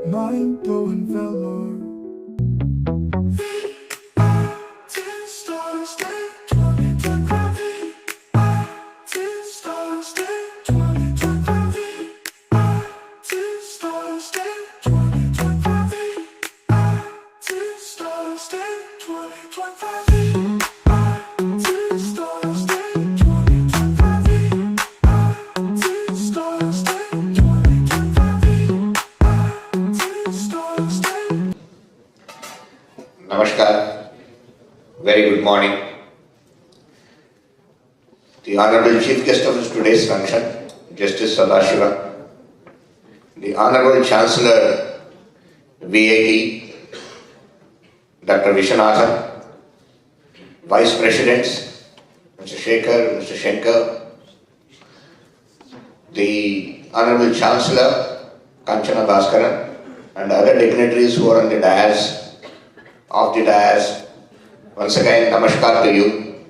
Mind-blowing valor. Namaskar, very good morning. The Honorable Chief Guest of today's function, Justice Sadashiva, the Honorable Chancellor, VAT, Dr. Viswanathan, Vice Presidents, Mr. Shekhar, Mr. Shankar, the Honorable Chancellor, Kanchana Bhaskaran, and other dignitaries who are on the dais, once again, namaskar to you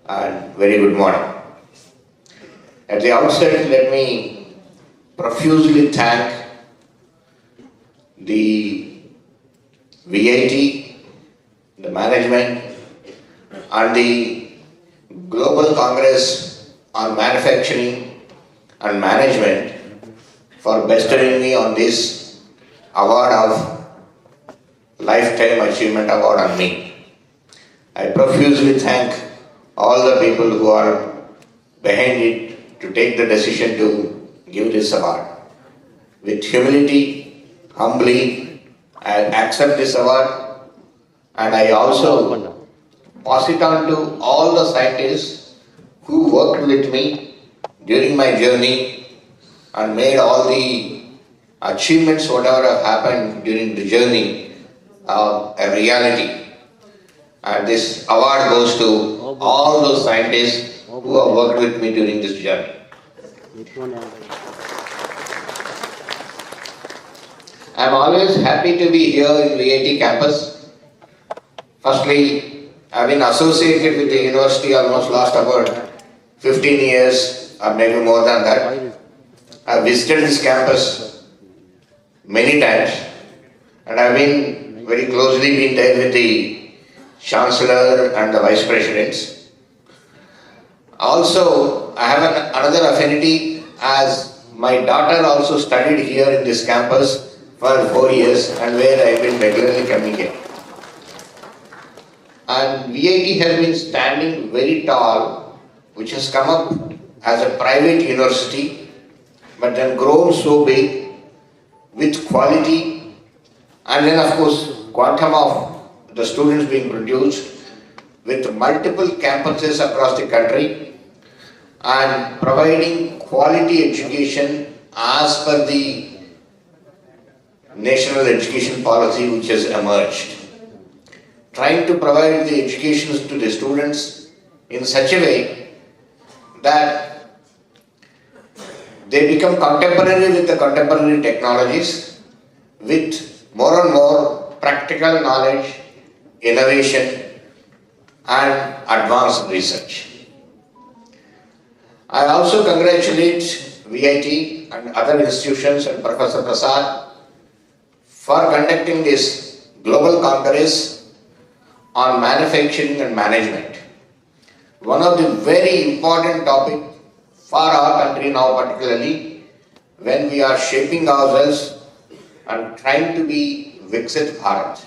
and very good morning. At the outset, let me profusely thank the VAT, the management, and the Global Congress on Manufacturing and Management for bestowing me on this award of Lifetime Achievement Award on me. I profusely thank all the people who are behind it to take the decision to give this award. With humility, humbly, I accept this award, and I also pass it on to all the scientists who worked with me during my journey and made all the achievements whatever have happened during the journey a reality. And this award goes to all those scientists who have worked with me during this journey. I am always happy to be here in VAT campus. Firstly, I have been associated with the university almost last about 15 years or maybe more than that. I have visited this campus many times, and I have been very closely there with the Chancellor and the Vice Presidents. Also, I have another affinity, as my daughter also studied here in this campus for 4 years, and where I have been regularly coming here. And VAT has been standing very tall, which has come up as a private university, but then grown so big with quality, and then of course quantum of the students being produced with multiple campuses across the country and providing quality education as per the national education policy which has emerged. Trying to provide the education to the students in such a way that they become contemporary with the contemporary technologies, with more and more practical knowledge, innovation, and advanced research. I also congratulate VAT and other institutions and Professor Prasad for conducting this Global Congress on Manufacturing and Management. One of the very important topics for our country now, particularly when we are shaping ourselves and trying to be Viksit Bharat.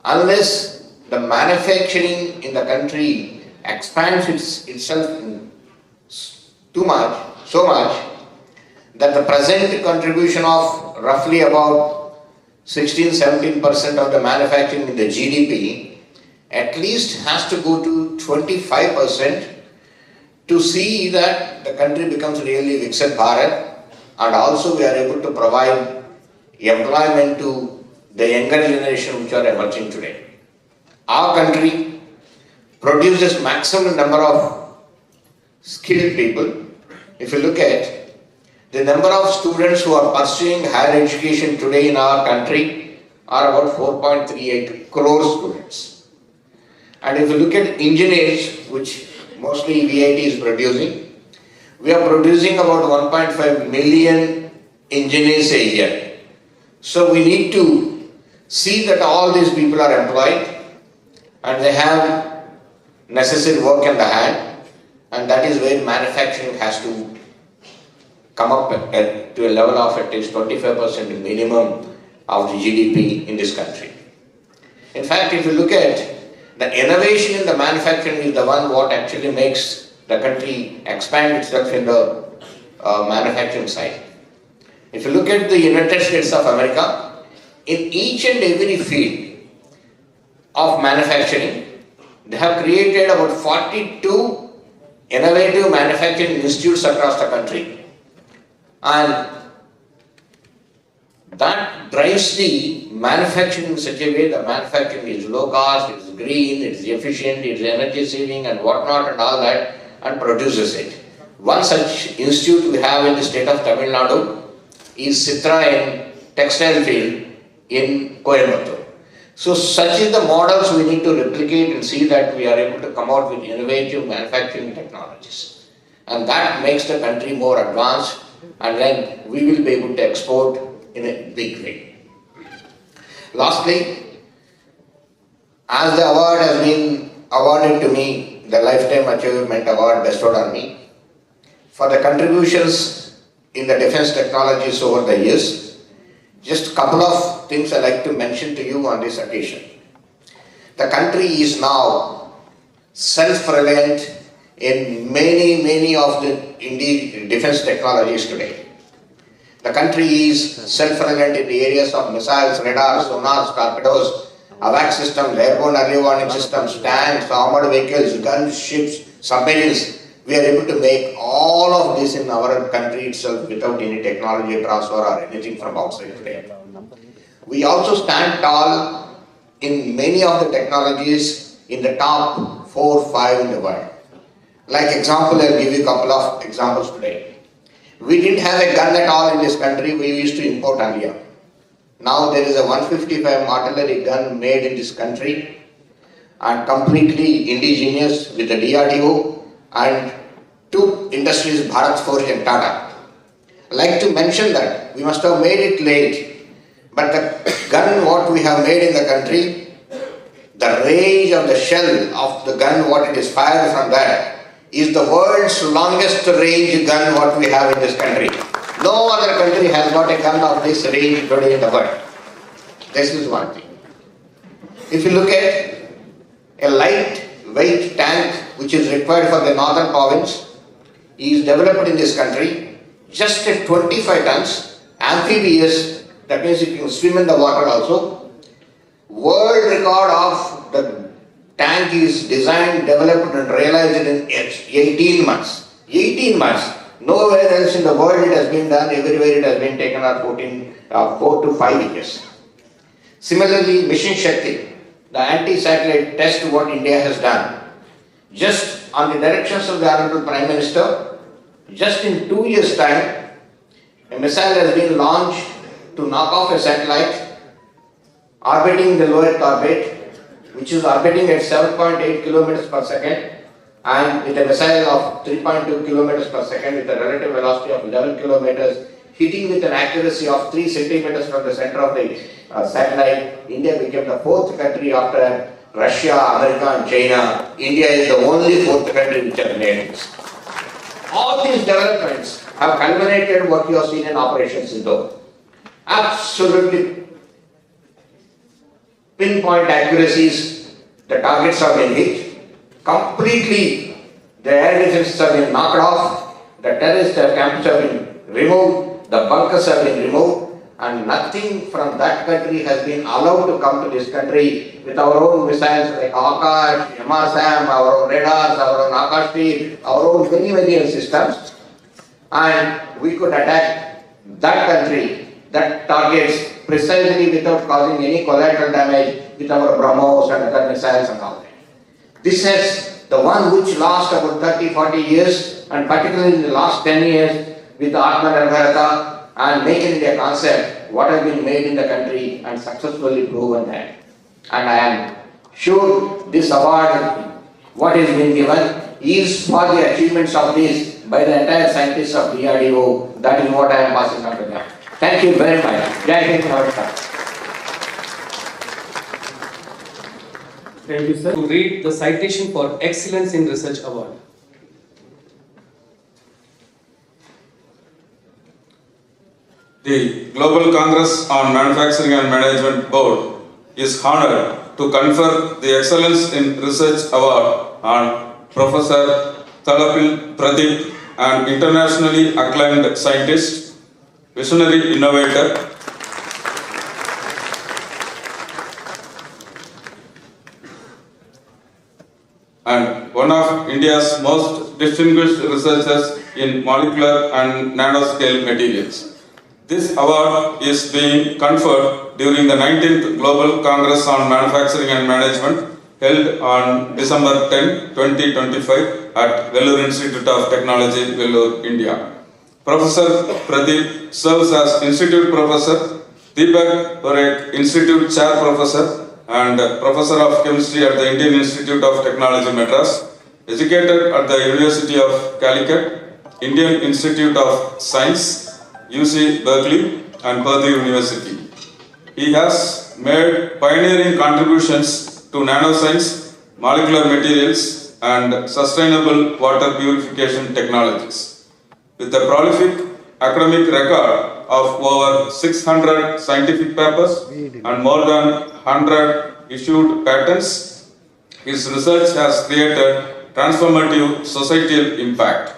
Unless the manufacturing in the country expands itself so much that the present contribution of roughly about 16-17% of the manufacturing in the GDP at least has to go to 25% to see that the country becomes really Viksit Bharat, and also we are able to provide employment to the younger generation which are emerging today. Our country produces maximum number of skilled people. If you look at the number of students who are pursuing higher education today in our country are about 4.38 crore students. And if you look at engineers, which mostly VAT is producing. We are producing about 1.5 million engineers a year. So we need to see that all these people are employed and they have necessary work in the hand, and that is where manufacturing has to come up to a level of at least 25% minimum of the GDP in this country. In fact, if you look at the innovation in the manufacturing is the one what actually makes the country expand itself in the manufacturing side. If you look at the United States of America, in each and every field of manufacturing, they have created about 42 innovative manufacturing institutes across the country, and that drives the manufacturing in such a way that manufacturing is low cost, it is green, it is efficient, it is energy saving and whatnot and all that, and produces it. One such institute we have in the state of Tamil Nadu is Citra in textile field in Coimbatore. So such is the models we need to replicate and see that we are able to come out with innovative manufacturing technologies. And that makes the country more advanced, and then we will be able to export in a big way. Lastly, as the award has been awarded to me, the Lifetime Achievement Award bestowed on me, for the contributions in the defense technologies over the years, just a couple of things I'd like to mention to you on this occasion. The country is now self-reliant in many of the defense technologies today. The country is self-reliant in the areas of missiles, radars, sonars, torpedoes, AWACS systems, airborne early warning systems, tanks, armored vehicles, guns, ships, submarines. We are able to make all of this in our country itself without any technology transfer or anything from outside today. We also stand tall in many of the technologies in the top 4 or 5 in the world. Like example, I'll give you a couple of examples today. We didn't have a gun at all in this country, we used to import earlier. Now there is a 155 artillery gun made in this country and completely indigenous with the DRDO and 2 industries, Bharat Forge and Tata. I'd like to mention that we must have made it late, but the gun what we have made in the country, the range of the shell of the gun what it is fired from that is the world's longest range gun what we have in this country. No other country has got a gun of this range today in the world. This is one thing. If you look at a lightweight tank which is required for the northern province, is developed in this country, just at 25 tons, amphibious, that means you can swim in the water also. World record of the tank is designed, developed and realized in 18 months. 18 months. Nowhere else in the world it has been done, everywhere it has been taken at 4 to 5 years. Similarly, Mission Shakti, the anti-satellite test what India has done, just on the directions of the Honorable Prime Minister, just in 2 years' time, a missile has been launched to knock off a satellite orbiting the low Earth orbit, which is orbiting at 7.8 kilometers per second and with a missile of 3.2 kilometers per second with a relative velocity of 11 kilometers, hitting with an accuracy of 3 centimeters from the center of the satellite. India became the 4th country after Russia, America and China. India is the only 4th country which has made this. All these developments have culminated what you have seen in Operation Sindoor. Absolutely pinpoint accuracies, the targets have been hit. Completely, the air defenses have been knocked off, the terrorist camps have been removed, the bunkers have been removed, and nothing from that country has been allowed to come to this country with our own missiles like Akash, MRSAM, our own radars, our own Akash, our own many systems, and we could attack that country, that targets precisely without causing any collateral damage with our BrahMos and other missiles and all that. This is the one which lasts about 30-40 years, and particularly in the last 10 years with the Atmanirbharta and Make in India concept, what has been made in the country and successfully proven that. And I am sure this award, what is being given, is for the achievements of this by the entire scientists of DRDO. That is what I am passing on to them. Thank you very much. Jai Hind, Namaskar. Thank you, sir. To read the citation for Excellence in Research Award. The Global Congress on Manufacturing and Management Board is honored to confer the Excellence in Research Award on Professor Thalapil Pradeep, an internationally acclaimed scientist, visionary innovator, and one of India's most distinguished researchers in molecular and nanoscale materials. This award is being conferred during the 19th Global Congress on Manufacturing and Management held on December 10, 2025 at Vellore Institute of Technology, Vellore, India. Professor Pradeep serves as Institute Professor, Deepak Parekh Institute Chair Professor and Professor of Chemistry at the Indian Institute of Technology, Madras, educated at the University of Calicut, Indian Institute of Science, UC Berkeley and Purdue University. He has made pioneering contributions to nanoscience, molecular materials and sustainable water purification technologies. With a prolific academic record of over 600 scientific papers and more than 100 issued patents, his research has created transformative societal impact.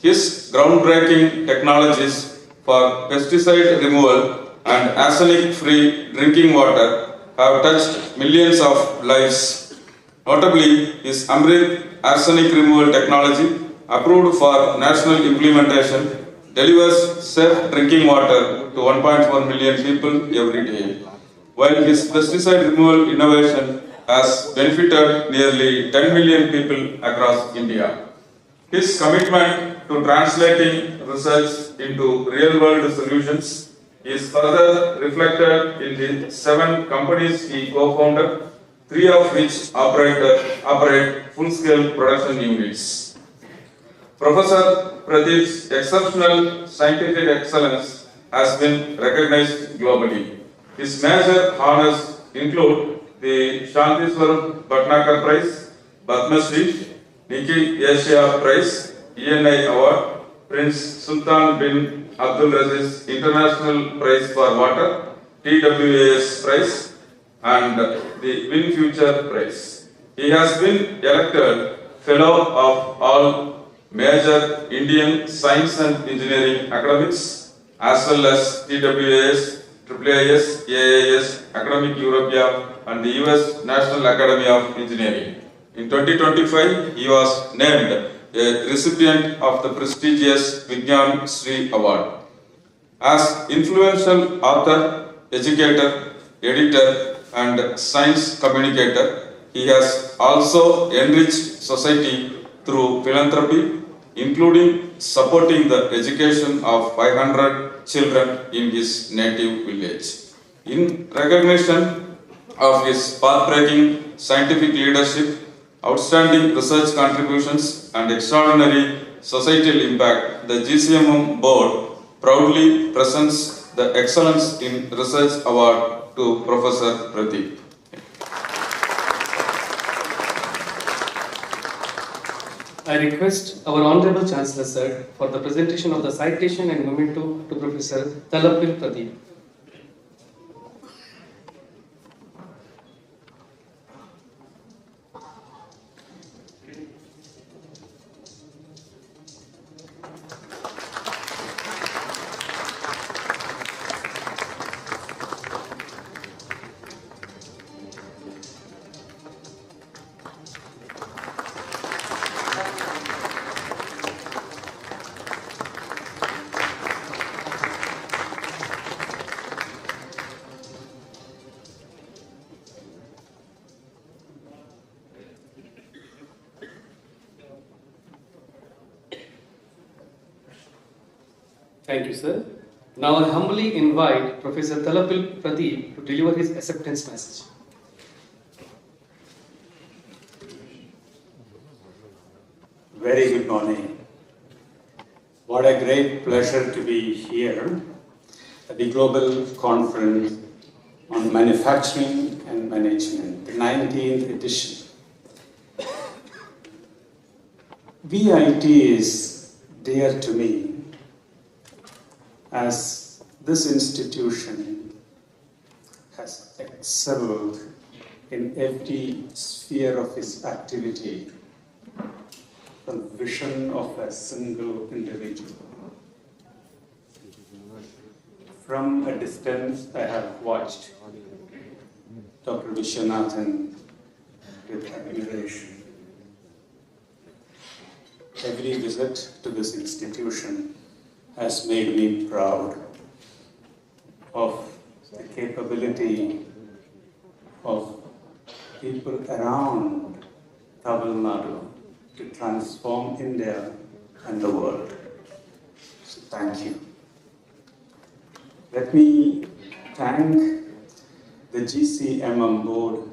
His groundbreaking technologies for pesticide removal and arsenic-free drinking water have touched millions of lives. Notably, his Amrit arsenic removal technology, approved for national implementation, delivers safe drinking water to 1.4 million people every day, while his pesticide removal innovation has benefited nearly 10 million people across India. His commitment to translating research into real-world solutions is further reflected in the 7 companies he co-founded, 3 of which operate full-scale production units. Professor Pradeep's exceptional scientific excellence has been recognized globally. His major honors include the Shanti Swarup Bhatnagar Prize, Padma Shri, Nikhil Asia Prize, ENI Award, Prince Sultan bin Abdulaziz International Prize for Water, TWAS Prize, and the Win Future Prize. He has been elected Fellow of all major Indian science and engineering academics, as well as TWAS, AAAS, AAS, Academic Europea, and the US National Academy of Engineering. In 2025, he was named a recipient of the prestigious Vigyan Shri Award. As influential author, educator, editor, and science communicator, he has also enriched society through philanthropy, including supporting the education of 500 children in his native village. In recognition of his path-breaking scientific leadership, outstanding research contributions, and extraordinary societal impact, the GCMM board proudly presents the Excellence in Research Award to Professor Pradeep. I request our Honorable Chancellor, sir, for the presentation of the citation and memento to Professor Thalapil Pradeep. Thank you, sir. Now I humbly invite Professor Thalapil Pradeep to deliver his acceptance message. Very good morning. What a great pleasure to be here at the Global Conference on Manufacturing and Management, the 19th edition. VIT is dear to me as this institution has excelled in every sphere of its activity, the vision of a single individual. From a distance, I have watched Dr. Vishwanathan with admiration. Every visit to this institution has made me proud of the capability of people around Tamil Nadu to transform India and the world. So thank you. Let me thank the GCMM board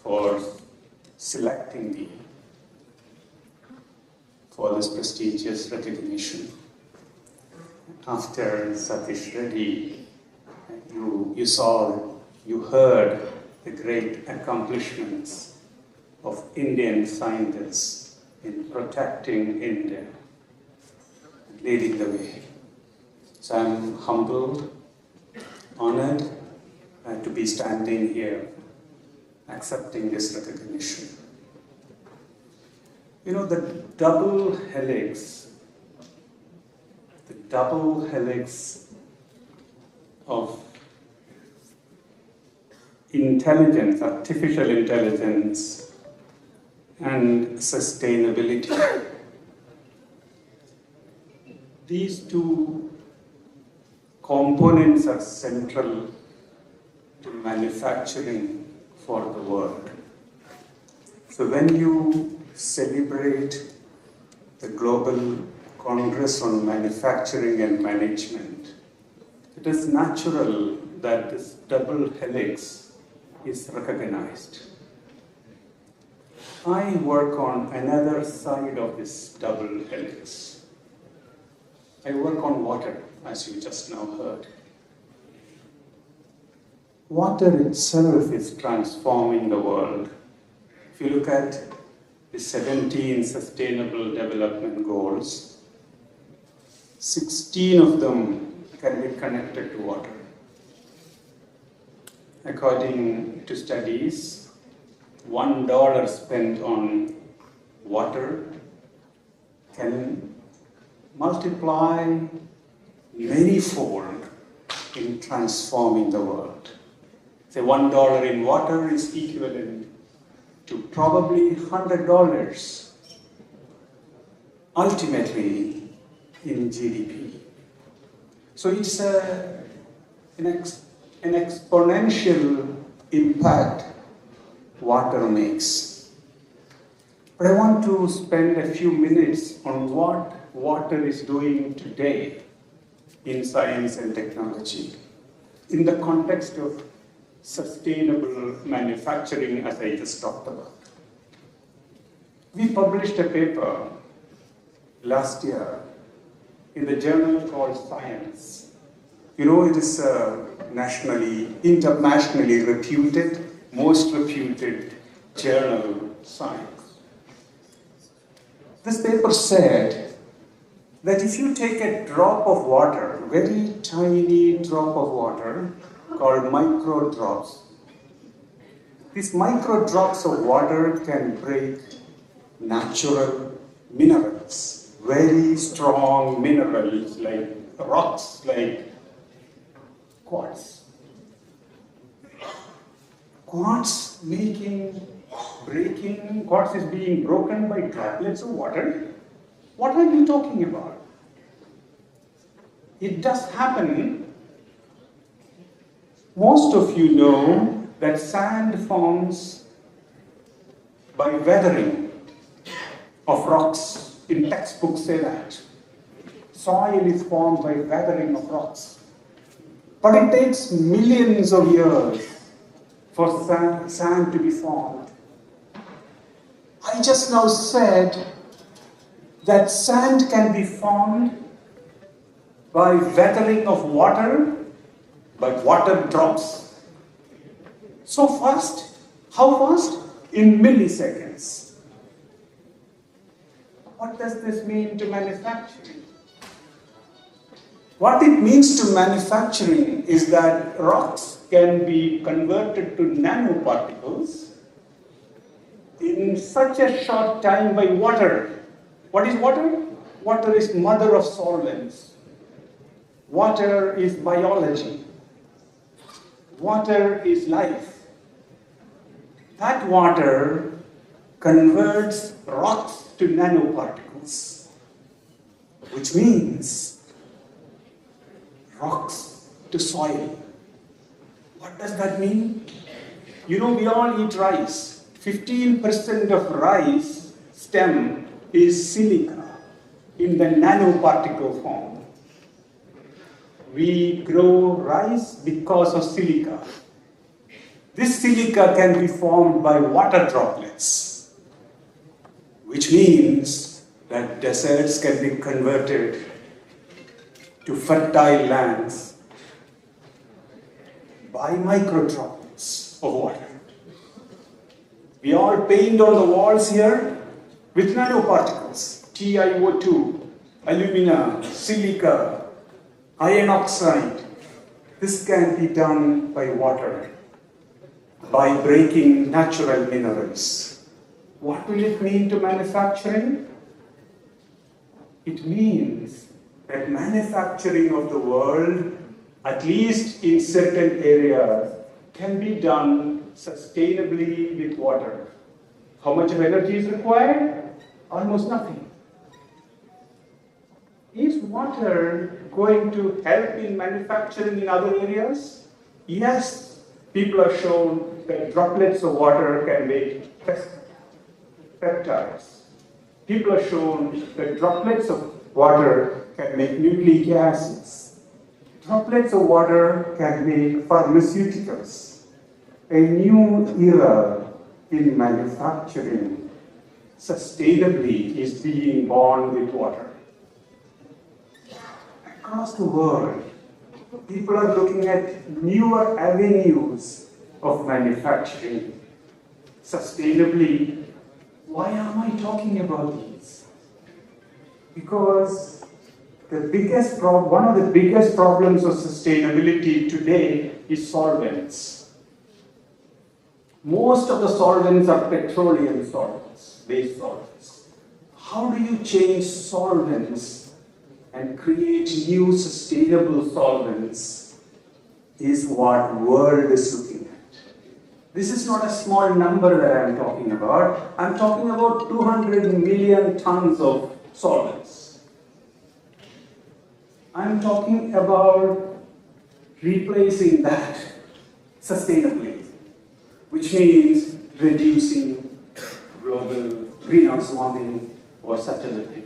for selecting me for this prestigious recognition. After Satish Reddy, you heard the great accomplishments of Indian scientists in protecting India and leading the way. So I'm humbled, honored to be standing here accepting this recognition. You know, the double helix of intelligence, artificial intelligence, and sustainability. These two components are central to manufacturing for the world. So when you celebrate the Global Congress on Manufacturing and Management, it is natural that this double helix is recognized. I work on another side of this double helix. I work on water, as you just now heard. Water itself is transforming the world. If you look at the 17 Sustainable Development Goals, 16 of them can be connected to water. According to studies, $1 spent on water can multiply manyfold in transforming the world. Say $1 in water is equivalent to probably $100 ultimately in GDP. So it's an exponential impact water makes. But I want to spend a few minutes on what water is doing today in science and technology in the context of sustainable manufacturing, as I just talked about. We published a paper last year in the journal called Science. You know, it is internationally reputed, most reputed journal, Science. This paper said that if you take a drop of water, very tiny drop of water, called micro drops, these micro drops of water can break natural minerals, very strong minerals like rocks, like quartz. Quartz is being broken by droplets of water? What are you talking about? It does happen. Most of you know that sand forms by weathering of rocks. In textbooks say that. Soil is formed by weathering of rocks. But it takes millions of years for sand to be formed. I just now said that sand can be formed by weathering of water, by water drops. So fast. How fast? In milliseconds. What does this mean to manufacturing? What it means to manufacturing is that rocks can be converted to nanoparticles in such a short time by water. What is water? Water is mother of solvents. Water is biology. Water is life. That water converts rocks to nanoparticles, which means rocks to soil. What does that mean? You know, we all eat rice. 15% of rice stem is silica in the nanoparticle form. We grow rice because of silica. This silica can be formed by water droplets, which means that deserts can be converted to fertile lands by microdroplets of water. We all paint on the walls here with nanoparticles, TiO2, alumina, silica, iron oxide. This can be done by water, by breaking natural minerals. What will it mean to manufacturing? It means that manufacturing of the world, at least in certain areas, can be done sustainably with water. How much of energy is required? Almost nothing. Is water going to help in manufacturing in other areas? Yes. People have shown that droplets of water can make peptides. People have shown that droplets of water can make nucleic acids. Droplets of water can make pharmaceuticals. A new era in manufacturing sustainably is being born with water. Across the world, people are looking at newer avenues of manufacturing sustainably. Why am I talking about these? Because one of the biggest problems of sustainability today is solvents. Most of the solvents are petroleum solvents, base solvents. How do you change solvents and create new sustainable solvents is what world is looking at. This is not a small number that I'm talking about. I'm talking about 200 million tons of solvents. I'm talking about replacing that sustainably, which means reducing global greenhouse warming or such other things.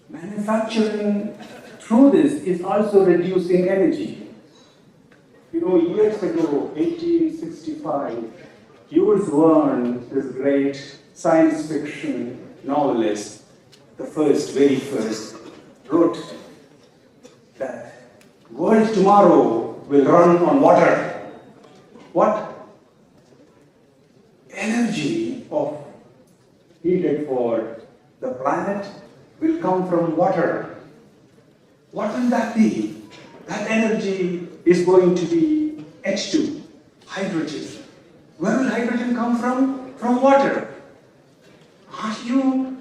Manufacturing through this is also reducing energy. You know, years ago, 1865, Jules Verne, this great science fiction novelist, the very first, wrote that world tomorrow will run on water. What? Energy needed for the planet will come from water. What will that be? That energy is going to be H2, hydrogen. Where will hydrogen come from? From water. Are you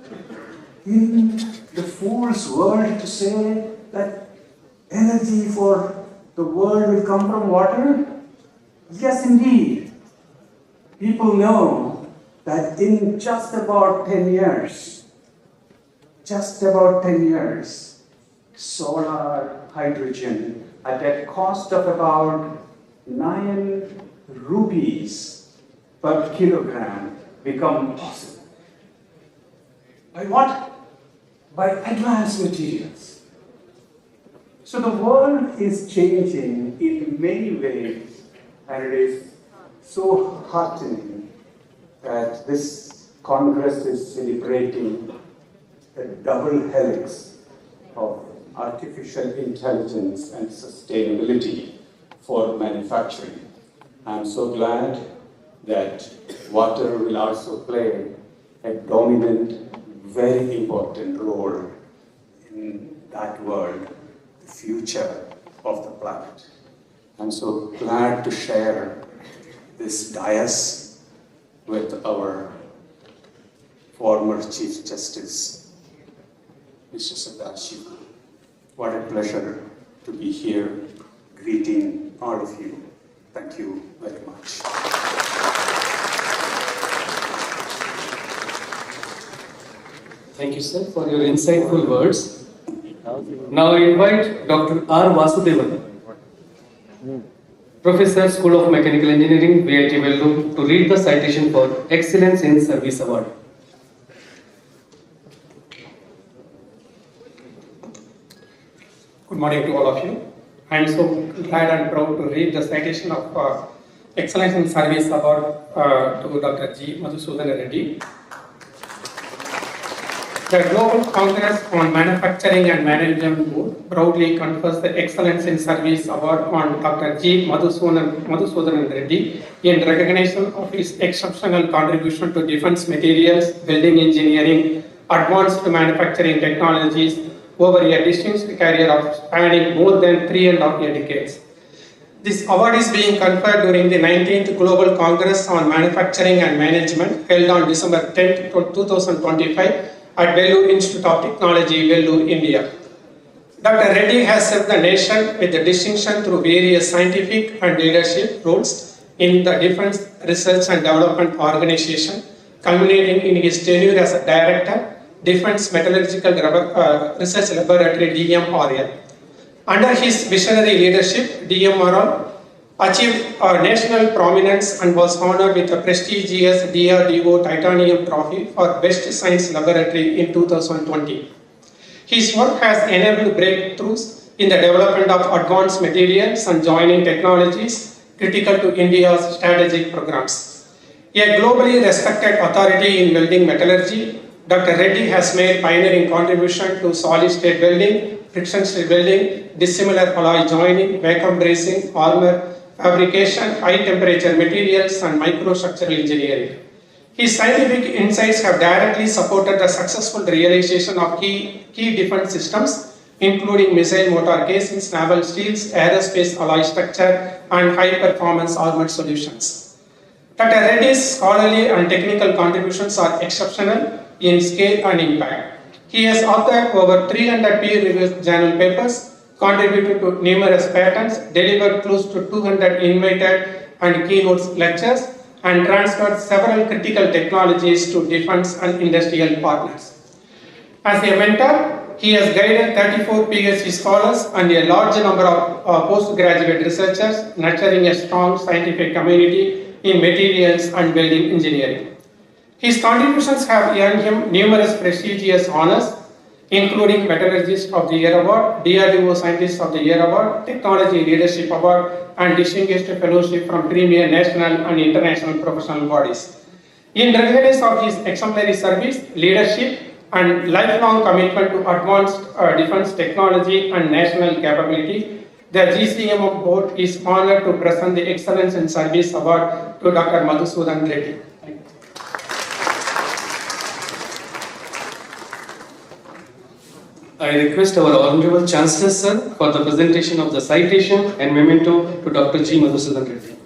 in the fool's world to say that energy for the world will come from water? Yes, indeed. People know that in just about 10 years, solar hydrogen at a cost of about 9 rupees per kilogram become possible. By what? By advanced materials. So the world is changing in many ways, and it is so heartening that this Congress is celebrating a double helix of artificial intelligence and sustainability for manufacturing. I'm so glad that water will also play a dominant, very important role in that world, the future of the planet. I'm so glad to share this dais with our former Chief Justice, Mr. Sadashiv. What a pleasure to be here greeting all of you. Thank you very much. Thank you, sir, for your insightful words. Now I invite Dr. R. Vasudevan, Professor, School of Mechanical Engineering, VIT Vellore, to read the citation for Excellence in Service Award. Good morning to all of you. I am so glad and proud to read the citation of Excellence in Service Award to Dr. G. Madhusudan Reddy. The Global Congress on Manufacturing and Management Board proudly confers the Excellence in Service Award on Dr. G. Madhusudan Reddy in recognition of his exceptional contribution to defense materials, building engineering, advanced manufacturing technologies over a distinguished career of spanning more than 3.5 decades. This award is being conferred during the 19th Global Congress on Manufacturing and Management held on December 10, 2025 at Vellore Institute of Technology, Vellore, India. Dr. Reddy has served the nation with the distinction through various scientific and leadership roles in the Defense Research and Development Organization, culminating in his tenure as a Director, Defense Metallurgical Research Laboratory, DMRL. Under his visionary leadership, DMRL achieved national prominence and was honored with the prestigious DRDO Titanium Trophy for Best Science Laboratory in 2020. His work has enabled breakthroughs in the development of advanced materials and joining technologies critical to India's strategic programs. A globally respected authority in welding metallurgy, Dr. Reddy has made pioneering contribution to solid-state welding, friction-state welding, dissimilar alloy joining, vacuum bracing, armor fabrication, high-temperature materials, and microstructural engineering. His scientific insights have directly supported the successful realization of key defense systems, including missile motor casings, naval steels, aerospace alloy structure, and high-performance armored solutions. Dr. Reddy's scholarly and technical contributions are exceptional in scale and impact. He has authored over 300 peer-reviewed journal papers, contributed to numerous patents, delivered close to 200 invited and keynote lectures, and transferred several critical technologies to defense and industrial partners. As a mentor, he has guided 34 PhD scholars and a large number of postgraduate researchers, nurturing a strong scientific community in materials and building engineering. His contributions have earned him numerous prestigious honors, including Metallurgist of the Year Award, DRDO Scientist of the Year Award, Technology Leadership Award, and Distinguished Fellowship from premier national and international professional bodies. In recognition of his exemplary service, leadership, and lifelong commitment to advanced defense technology and national capability, the GCM board is honored to present the Excellence in Service Award to Dr. Madhusudan Reddy. I request our Honorable Chancellor, sir, for the presentation of the citation and memento to Dr. G. Madhusudan Reddy.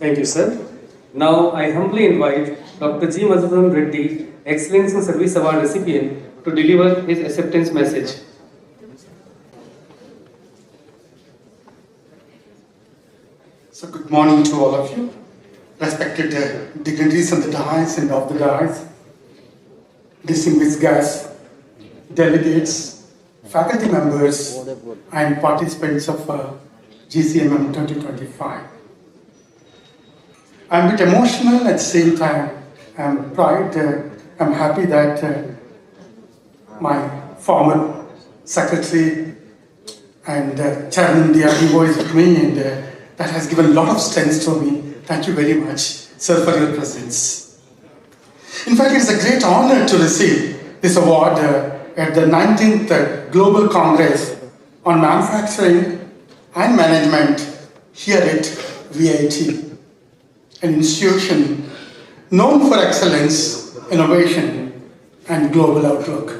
Thank you, sir. Now I humbly invite Dr. G. Madhusudan Reddy, Excellence in Service Award recipient, to deliver his acceptance message. So good morning to all of you, respected dignitaries on the dais and off the dais. distinguished guests, delegates, faculty members, and participants of GCMM 2025. I'm a bit emotional at the same time. I'm proud, I'm happy that my former secretary and Chairman DRDO is with me, and that has given a lot of strength to me. Thank you very much, sir, for your presence. In fact, it's a great honor to receive this award at the 19th Global Congress on Manufacturing and Management here at VIT, an institution known for excellence, innovation, and global outlook.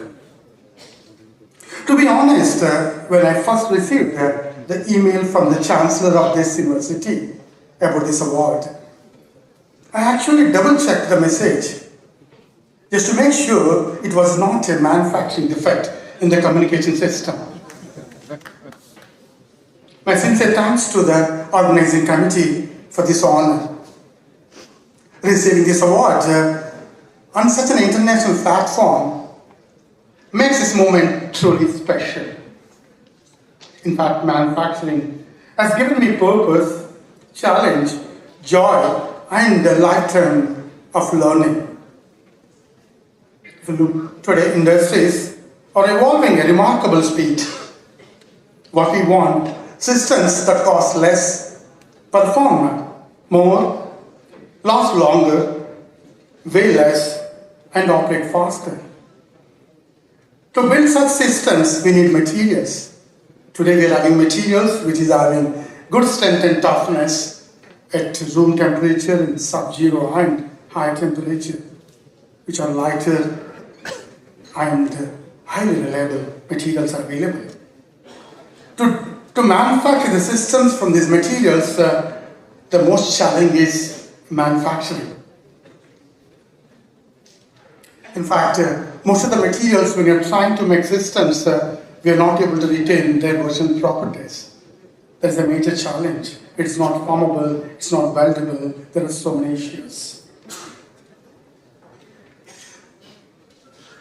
To be honest, when I first received the email from the Chancellor of this university about this award, I actually double-checked the message just to make sure it was not a manufacturing defect in the communication system. My sincere thanks to the organizing committee for this honor. Receiving this award on such an international platform makes this moment truly special. In fact, manufacturing has given me purpose, challenge, joy, and a lifetime of learning. If you look today, industries are evolving at remarkable speed. What we want, systems that cost less, perform more, last longer, weigh less, and operate faster. To build such systems, we need materials. Today we are having materials which is having good strength and toughness at room temperature and sub-zero and high temperature, which are lighter and highly reliable materials are available. To manufacture the systems from these materials, the most challenge is manufacturing. In fact, most of the materials, when you're trying to make systems, we are not able to retain their original properties. That's a major challenge. It's not formable, it's not weldable, there are so many issues.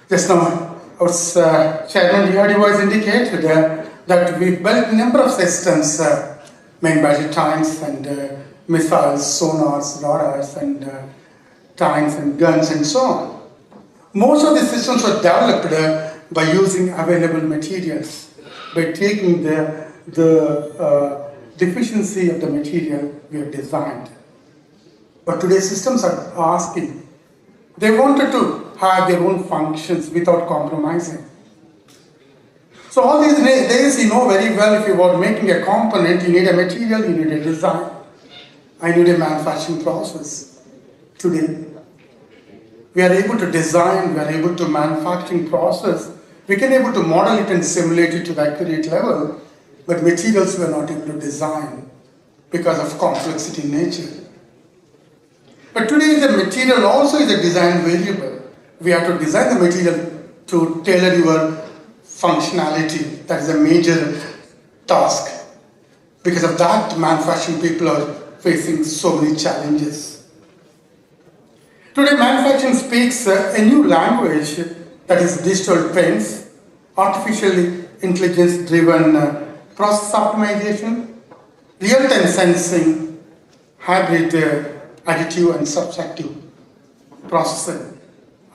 Just now, our Chairman DRDO has indicated that we built a number of systems, main battle tanks and missiles, sonars, radars, and tanks and guns and so on. Most of the systems were developed by using available materials, by taking the deficiency of the material we have designed. But today's systems are asking, they wanted to have their own functions without compromising. So all these days, you know very well, if you are making a component, you need a material, you need a design, I need a manufacturing process. Today, we are able to design, we are able to manufacturing process, we can able to model it and simulate it to the accurate level, but materials we are not able to design because of complexity in nature. But today the material also is a design variable. We have to design the material to tailor your functionality. That is a major task. Because of that, manufacturing people are facing so many challenges. Today, manufacturing speaks a new language that is digital twins, artificial intelligence-driven process optimization, real-time sensing, hybrid additive and subtractive processing,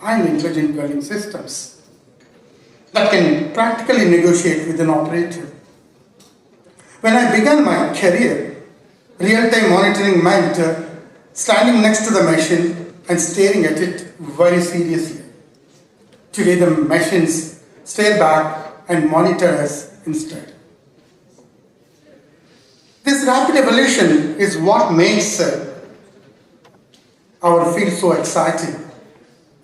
and intelligent welding systems that can practically negotiate with an operator. When I began my career, real-time monitoring meant standing next to the machine and staring at it very seriously. Today the machines stare back and monitor us instead. This rapid evolution is what makes our field so exciting.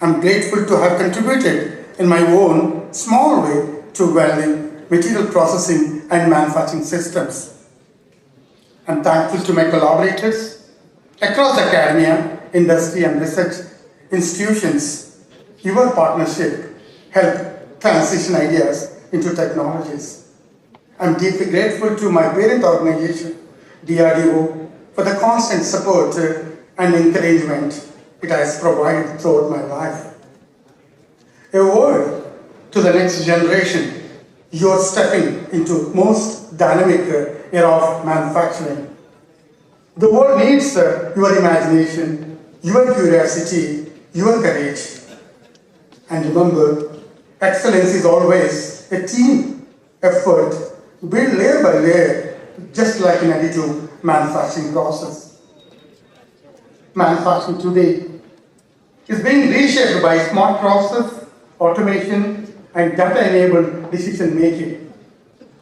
I'm grateful to have contributed in my own small way to welding, material processing and manufacturing systems. I'm thankful to my collaborators across academia, industry and research institutions. Your partnership helped transition ideas into technologies. I'm deeply grateful to my parent organization, DRDO, for the constant support and encouragement it has provided throughout my life. a word to the next generation. You are stepping into most dynamic era of manufacturing. The world needs your imagination, your curiosity, your courage. And remember, excellence is always a team effort, built layer by layer, just like an additive manufacturing process. Manufacturing today is being reshaped by smart process, automation, and data-enabled decision-making.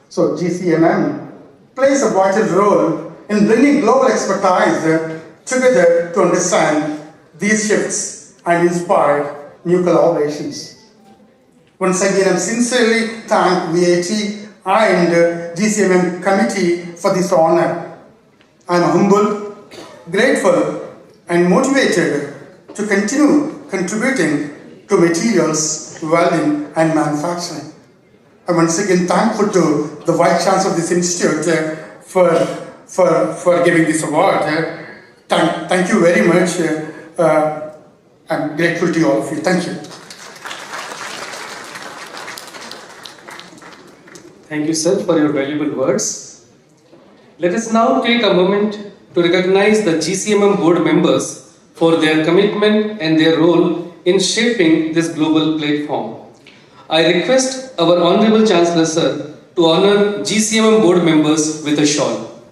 So GCMM plays a vital role in bringing global expertise together to understand these shifts and inspire new collaborations. Once again, I sincerely thank VAT and GCMM committee for this honor. I am humble, grateful, and motivated to continue contributing to materials, welding, and manufacturing. I'm once again thankful to the Vice Chancellor of this institute for giving this award. Thank you very much. I'm grateful to all of you. Thank you. Thank you, sir, for your valuable words. Let us now take a moment to recognize the GCMM board members for their commitment and their role in shaping this global platform. I request our Honorable Chancellor, sir, to honor GCMM board members with a shawl.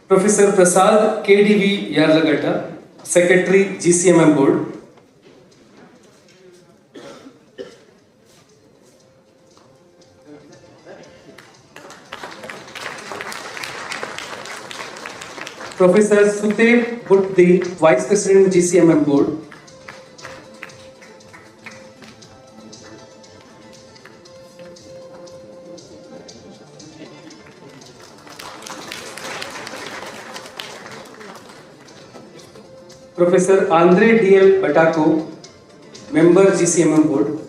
Professor Prasad KDV Yarlagata, Secretary, GCMM Board. Professor Sudev Bhutti, Vice President, GCMM Board. Professor Andre D.L. Batako, Member, GCMM Board.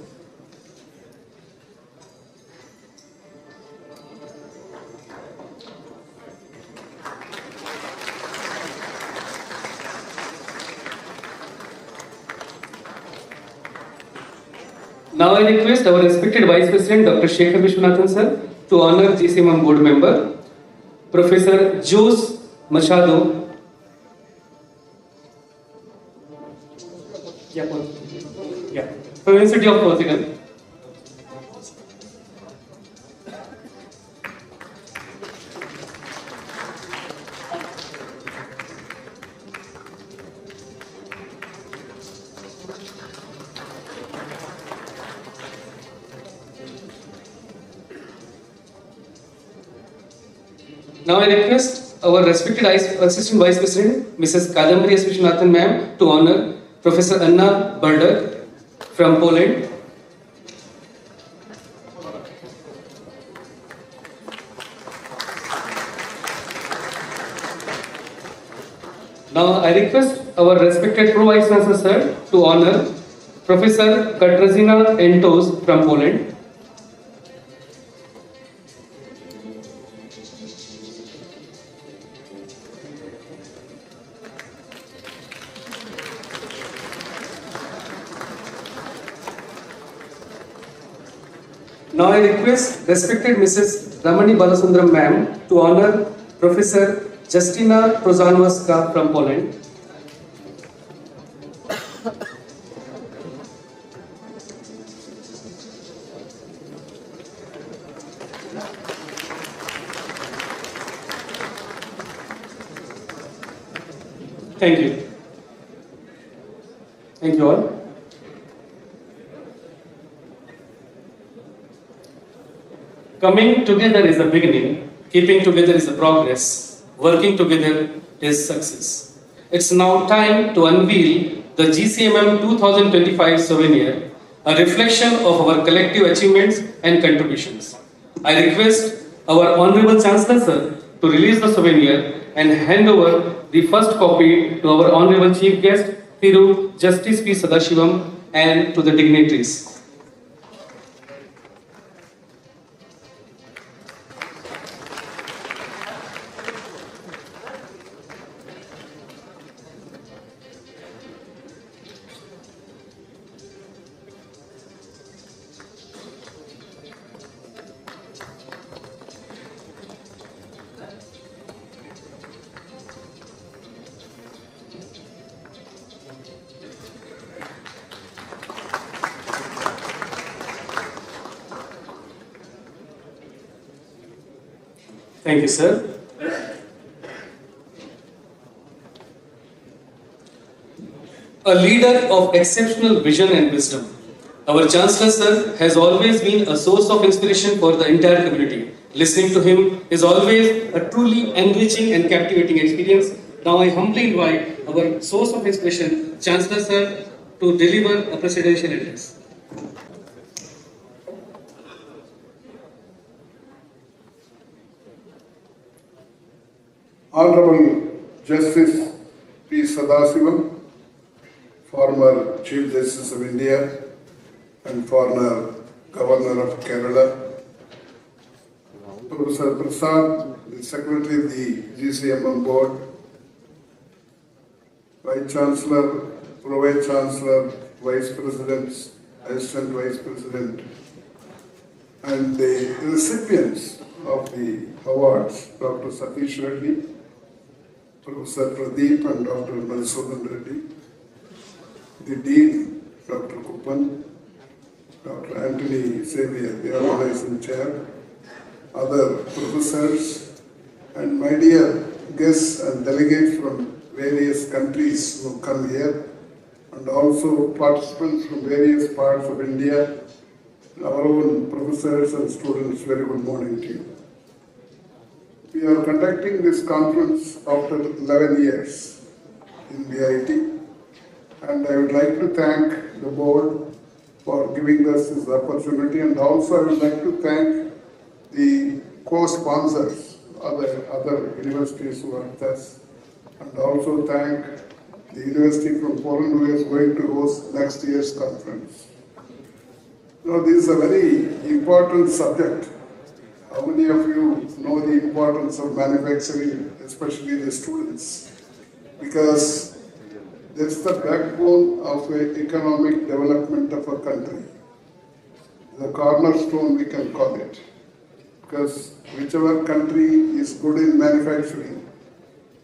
Now I request our respected Vice President Dr. Shekhar Vishwanathan sir to honor GCMM Board Member Professor Jose Machado. From University of Portugal. Now I request our respected Assistant Vice President, Mrs. Kadambari S. Vishwanathan ma'am, to honor Professor Anna Burdak from Poland. Now I request our respected Pro Vice Chancellor sir to honor Professor Katarzyna Entos from Poland. Now I request respected Mrs. Ramani Balasundram ma'am to honor Professor Justyna Prozanowska from Poland. Thank you. Thank you all. Coming together is a beginning, keeping together is a progress, working together is success. It's now time to unveil the GCMM 2025 souvenir, a reflection of our collective achievements and contributions. I request our Honorable Chancellor sir to release the souvenir and hand over the first copy to our Honorable Chief Guest, Thiru Justice P. Sadashivam, and to the dignitaries. Thank you, sir. A leader of exceptional vision and wisdom. Our Chancellor, sir, has always been a source of inspiration for the entire community. Listening to him is always a truly enriching and captivating experience. Now I humbly invite our source of inspiration, Chancellor, sir, to deliver a presidential address. Honorable Justice P. Sadasivam, former Chief Justice of India and former Governor of Kerala, Professor Prasad, the Secretary of the GCMM Board, Vice Chancellor, Pro-Vice Chancellor, Vice Presidents, Assistant Vice President, and the recipients of the awards, Dr. Satish Reddy, Professor Pradeep and Dr. Madhusudan Reddy, the Dean, Dr. Kuppan, Dr. Anthony Xavier, the organizing chair, other professors, and my dear guests and delegates from various countries who come here, and also participants from various parts of India, our own professors and students, very good morning to you. We are conducting this conference after 11 years in VIT, and I would like to thank the board for giving us this opportunity, and also I would like to thank the co-sponsors, other universities who are with us, and also thank the university from Poland who is going to host next year's conference. Now, this is a very important subject. How many of you know the importance of manufacturing, especially the students? Because that's the backbone of the economic development of a country. The cornerstone, we can call it. Because whichever country is good in manufacturing,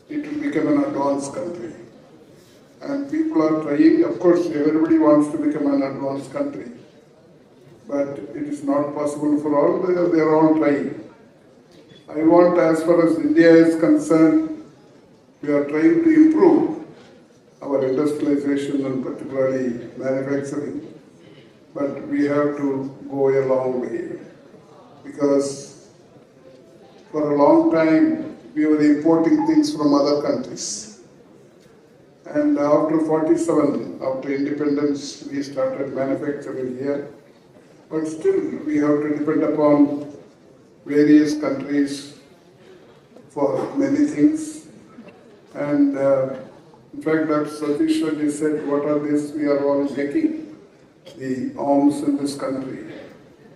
it will become an advanced country. And people are trying, of course, everybody wants to become an advanced country. But it is not possible for all, they are all trying. I want, as far as India is concerned, we are trying to improve our industrialization and particularly manufacturing. But we have to go a long way. Because for a long time, we were importing things from other countries. And after 47, after independence, we started manufacturing here. But still, we have to depend upon various countries for many things. And in fact, Dr. Satish Reddy said, what are these? We are all making the arms in this country.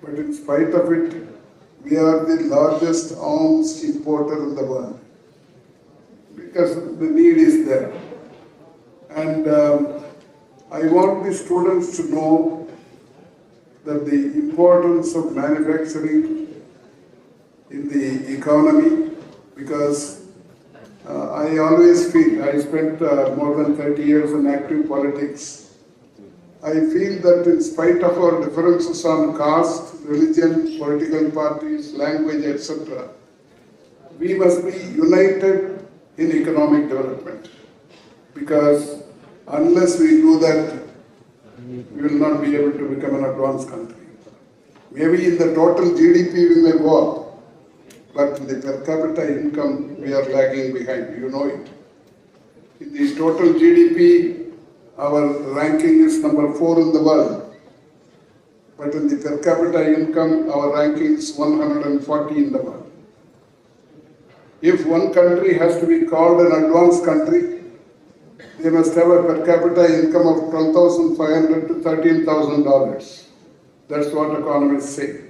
But in spite of it, we are the largest arms importer in the world. Because the need is there. And I want the students to know that the importance of manufacturing in the economy, because I always feel, I spent more than 30 years in active politics, I feel that in spite of our differences on caste, religion, political parties, language, etc., we must be united in economic development. Because unless we do that, we will not be able to become an advanced country. Maybe in the total GDP we may go up, but in the per capita income we are lagging behind, you know it. In the total GDP, our ranking is number 4 in the world, but in the per capita income, our ranking is 140 in the world. If one country has to be called an advanced country, they must have a per capita income of $12,500 to $13,000. That's what economists say.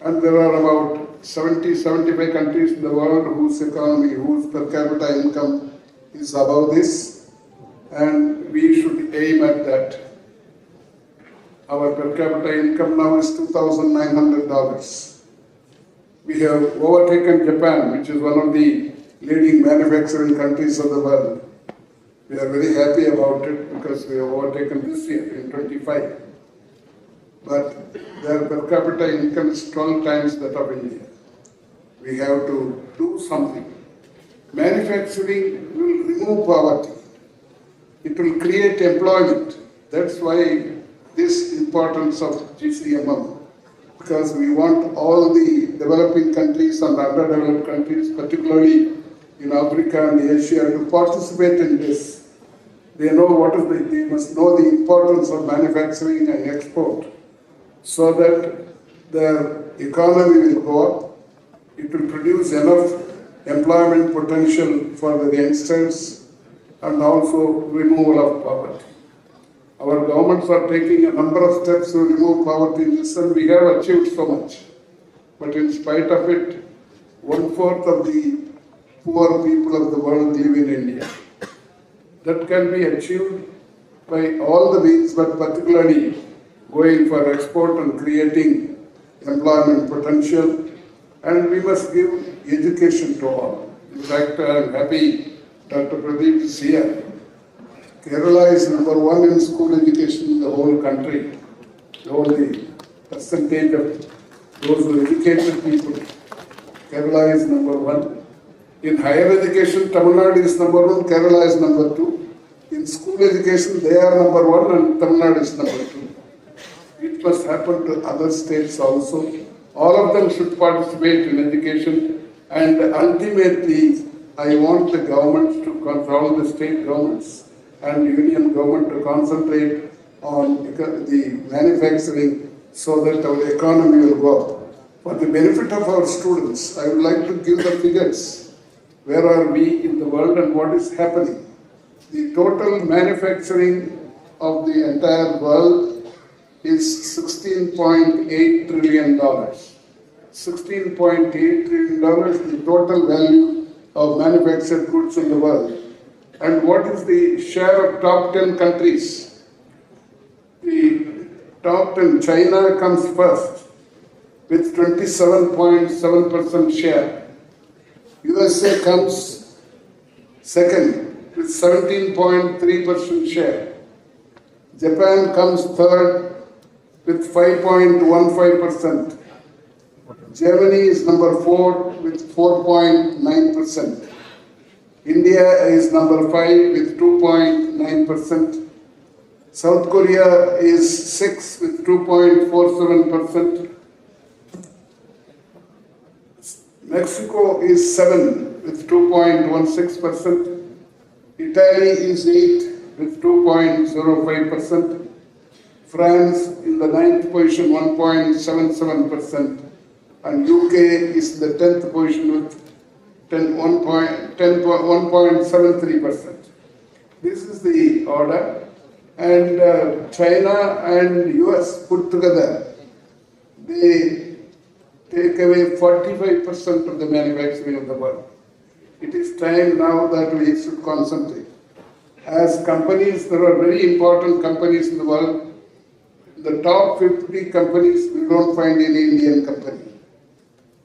And there are about 70-75 countries in the world whose economy, whose per capita income is above this, and we should aim at that. Our per capita income now is $2,900. We have overtaken Japan, which is one of the leading manufacturing countries of the world. We are very happy about it because we have overtaken this year in 25. But their per capita income is 12 times that of India. We have to do something. Manufacturing will remove poverty. It will create employment. That's why this importance of GCMM, because we want all the developing countries and underdeveloped countries, particularly in Africa and Asia, to participate in this. They know they must know the importance of manufacturing and export, so that their economy will go up. It will produce enough employment potential for the youngsters and also removal of poverty. Our governments are taking a number of steps to remove poverty in this, and we have achieved so much. But in spite of it, 1/4 of the poor people of the world live in India. That can be achieved by all the means, but particularly going for export and creating employment potential. And we must give education to all. In fact, I am happy Dr. Pradeep is here. Kerala is #1 in school education in the whole country. The percentage of those who educated people, Kerala is #1. In higher education, Tamil Nadu is #1, Kerala is #2. In school education, they are #1 and Tamil Nadu is #2. It must happen to other states also. All of them should participate in education, and ultimately, I want the governments to control the state governments and union government to concentrate on the manufacturing so that our economy will go up. For the benefit of our students, I would like to give the figures. Where are we in the world and what is happening? The total manufacturing of the entire world is $16.8 trillion. $16.8 trillion is the total value of manufactured goods in the world. And what is the share of top 10 countries? The top 10, China comes first with 27.7% share. USA comes second with 17.3% share. Japan comes third with 5.15%. Germany is #4 with 4.9%. India is #5 with 2.9%. South Korea is 6 with 2.47%. Mexico is 7 with 2.16%. Italy is 8 with 2.05%. France in the 9th position, 1.77%. And UK is the 10th position with 1.73%. This is the order. And China and US put together, they take away 45% of the manufacturing of the world. It is time now that we should concentrate. As companies, there are very important companies in the world. The top 50 companies, we don't find any Indian company.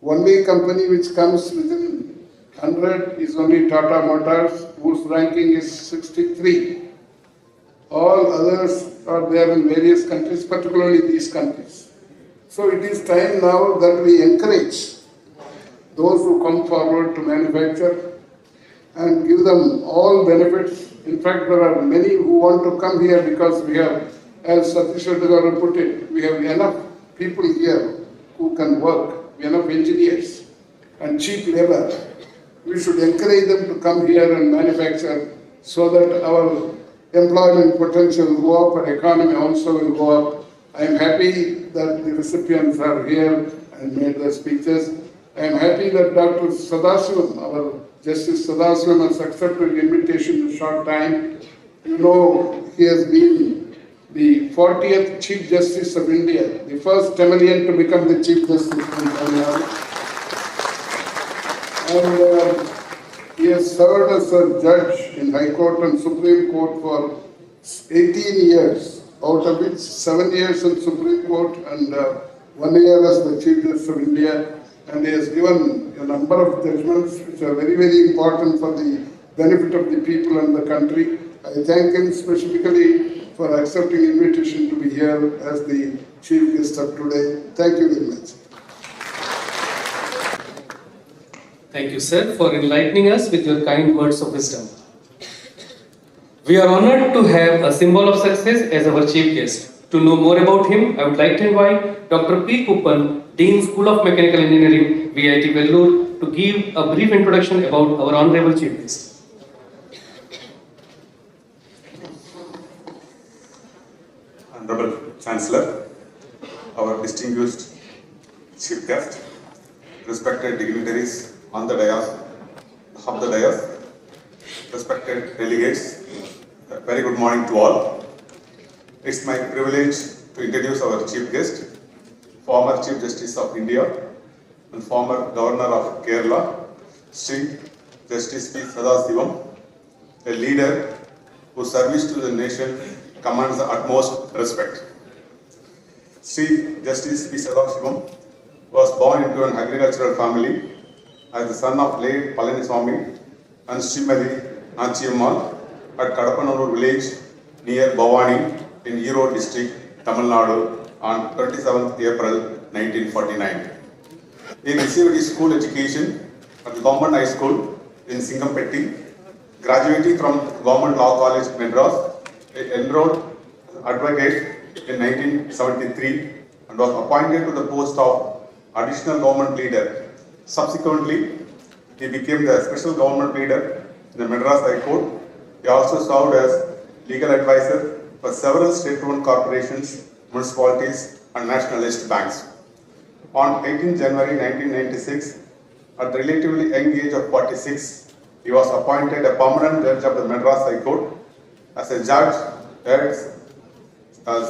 Only company which comes within 100 is only Tata Motors, whose ranking is 63. All others are there in various countries, particularly these countries. So it is time now that we encourage those who come forward to manufacture and give them all benefits. In fact, there are many who want to come here because we have, as Satish Reddy put it, we have enough people here who can work, enough engineers and cheap labor. We should encourage them to come here and manufacture so that our employment potential will go up, our economy also will go up. I am happy that the recipients are here and made their speeches. I am happy that Dr. Sadasivam, our Justice Sadasivam, has accepted the invitation in a short time. You know, he has been the 40th Chief Justice of India, the first Tamilian to become the Chief Justice of India. And he has served as a judge in High Court and Supreme Court for 18 years, out of which 7 years in Supreme Court and 1 year as the Chief Justice of India. And he has given a number of judgments which are very, very important for the benefit of the people and the country. I thank him specifically for accepting the invitation to be here as the Chief Guest of today. Thank you very much. Thank you, sir, for enlightening us with your kind words of wisdom. We are honored to have a symbol of success as our chief guest. To know more about him, I would like to invite Dr. P. Kuppan, Dean School of Mechanical Engineering, VIT Vellore, to give a brief introduction about our honorable chief guest. Honorable Chancellor, our distinguished chief guest, respected dignitaries on the dais, respected delegates, a very good morning to all. It's my privilege to introduce our chief guest, former Chief Justice of India and former Governor of Kerala, Sri Justice P. Sadasivam, a leader whose service to the nation commands the utmost respect. Sri Justice P. Sadasivam was born into an agricultural family as the son of late Palaniswamy and Srimati Nachiyammal at Kadapanallur village near Bhavani in Erode district, Tamil Nadu on 27th April 1949. He received his school education at the Government High School in Singampetti, graduating from Government Law College, Madras. He enrolled advocate in 1973 and was appointed to the post of Additional Government Leader. Subsequently, he became the Special Government Leader in the Madras High Court. He also served as legal advisor for several state-owned corporations, municipalities, and nationalist banks. On 18 January 1996, at the relatively young age of 46, he was appointed a permanent judge of the Madras High Court. As a judge, heads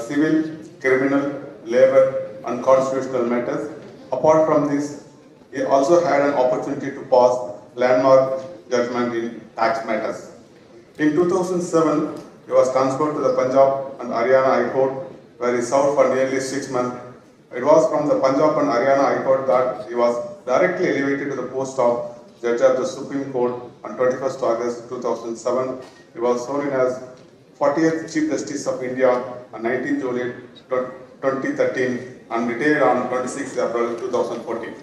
civil, criminal, labor, and constitutional matters. Apart from this, he also had an opportunity to pass landmark judgment in tax matters. In 2007, he was transferred to the Punjab and Haryana High Court, where he served for nearly 6 months. It was from the Punjab and Haryana High Court that he was directly elevated to the post of Judge of the Supreme Court on 21st August 2007. He was sworn in as 40th Chief Justice of India on 19 July 2013 and retired on 26 April 2014.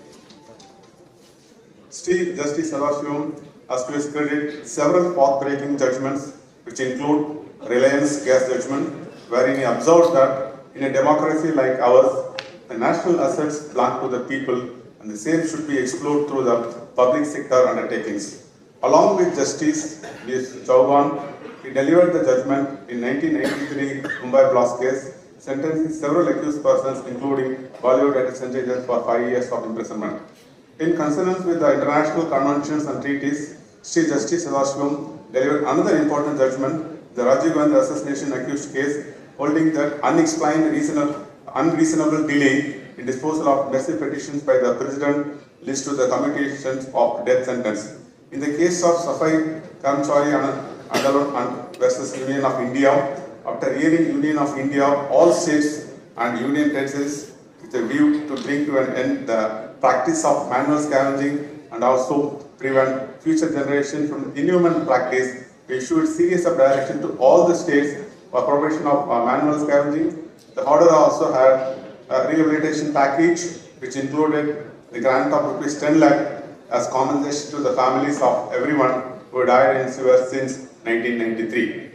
Chief Justice Sadasivam has to his credit several path-breaking judgments, which include Reliance gas judgment, wherein he observed that in a democracy like ours, the national assets belong to the people and the same should be explored through the public sector undertakings. Along with Justice V. Chauhan, he delivered the judgment in 1993 Mumbai blast case, sentencing several accused persons, including Bollywood actor Sanjay Dutt, for 5 years of imprisonment. In consonance with the international conventions and treaties, Chief Justice Sadasivam delivered another important judgment, the Rajiv Gandhi assassination accused case, holding that unreasonable delay in disposal of mercy petitions by the President leads to the commutation of death sentence. In the case of Safai Karmachari Andolan versus Union of India, after hearing Union of India, all states and union territories with a view to bring to an end the practice of manual scavenging and also prevent future generations from inhuman practice, we issued series of direction to all the states for prohibition of manual scavenging. The order also had a rehabilitation package which included the grant of rupees 10 lakh as compensation to the families of everyone who died in sewer since 1993.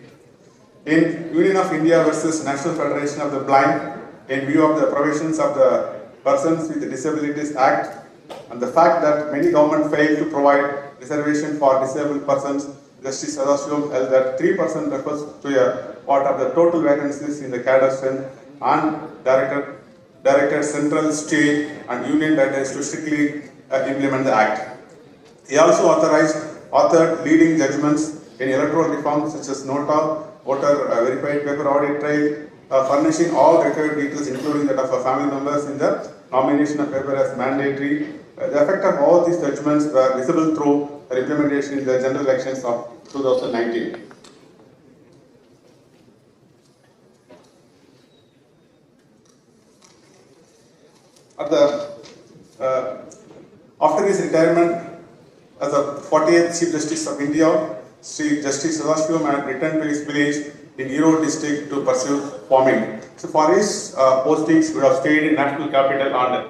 In Union of India versus National Federation of the Blind, in view of the provisions of the Persons with Disabilities Act and the fact that many governments failed to provide reservation for disabled persons, Justice Sadasivam held that 3% refers to a part of the total vacancies in the cadre strength and directed central, state and union directors to strictly implement the act. He also authored leading judgments in electoral reform such as NOTA, voter verified paper audit trail, furnishing all required details including that of family members in the nomination of paper as mandatory. The effect of all these judgments were visible through their implementation in the general elections of 2019. After his retirement as the 40th Chief Justice of India, Sri Justice Sadasivam had returned to his village in Erode district to pursue farming. So for his postings, he would have stayed in National Capital and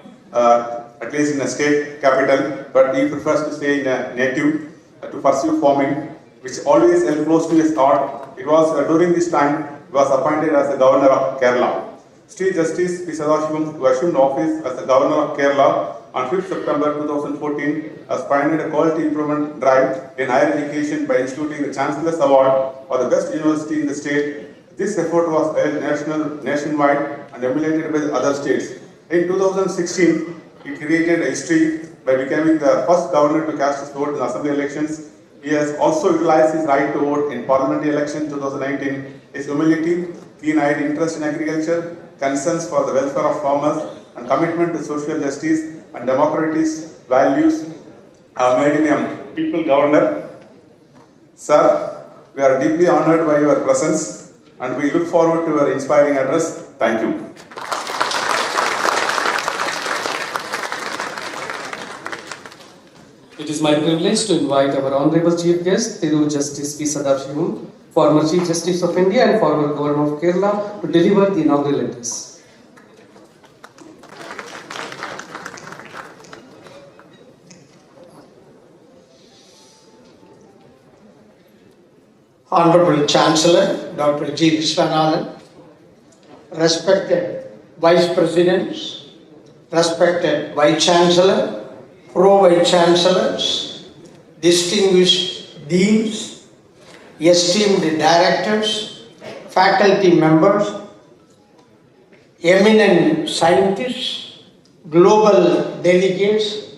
at least in a state capital, but he prefers to stay in a native to pursue farming, which always held close to his heart. It was during this time he was appointed as the governor of Kerala. Chief Justice P. Sadashivam, who assumed office as the governor of Kerala on 5th September 2014, has pioneered a quality improvement drive in higher education by instituting the Chancellor's Award for the best university in the state. This effort was held nationwide and emulated by other states. In 2016, he created a history by becoming the first governor to cast his vote in assembly elections. He has also utilized his right to vote in parliamentary election 2019. His humility, keen-eyed interest in agriculture, concerns for the welfare of farmers, and commitment to social justice and democratic values have made him a people governor. Sir, we are deeply honored by your presence and we look forward to your inspiring address. Thank you. It is my privilege to invite our Honorable Chief Guest, Thiru Justice P. Sadashivam, former Chief Justice of India and former Governor of Kerala, to deliver the inaugural address. Honorable Chancellor, Dr. G. Viswanathan, respected Vice Presidents, respected Vice Chancellor, Pro-Vice Chancellors, distinguished Deans, esteemed Directors, faculty members, eminent scientists, global delegates,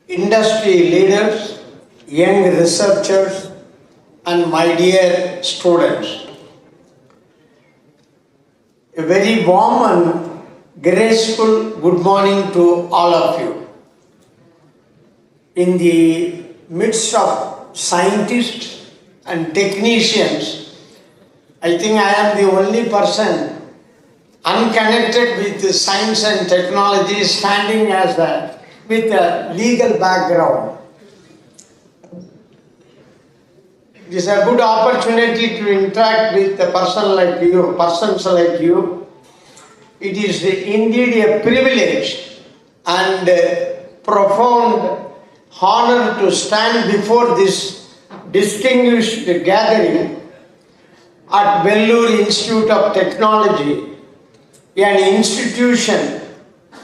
industry leaders, young researchers, and my dear students. A very warm and graceful good morning to all of you. In the midst of scientists and technicians, I think I am the only person unconnected with science and technology standing with a legal background. It is a good opportunity to interact with persons like you. It is indeed a privilege and a profound honor to stand before this distinguished gathering at Vellore Institute of Technology, an institution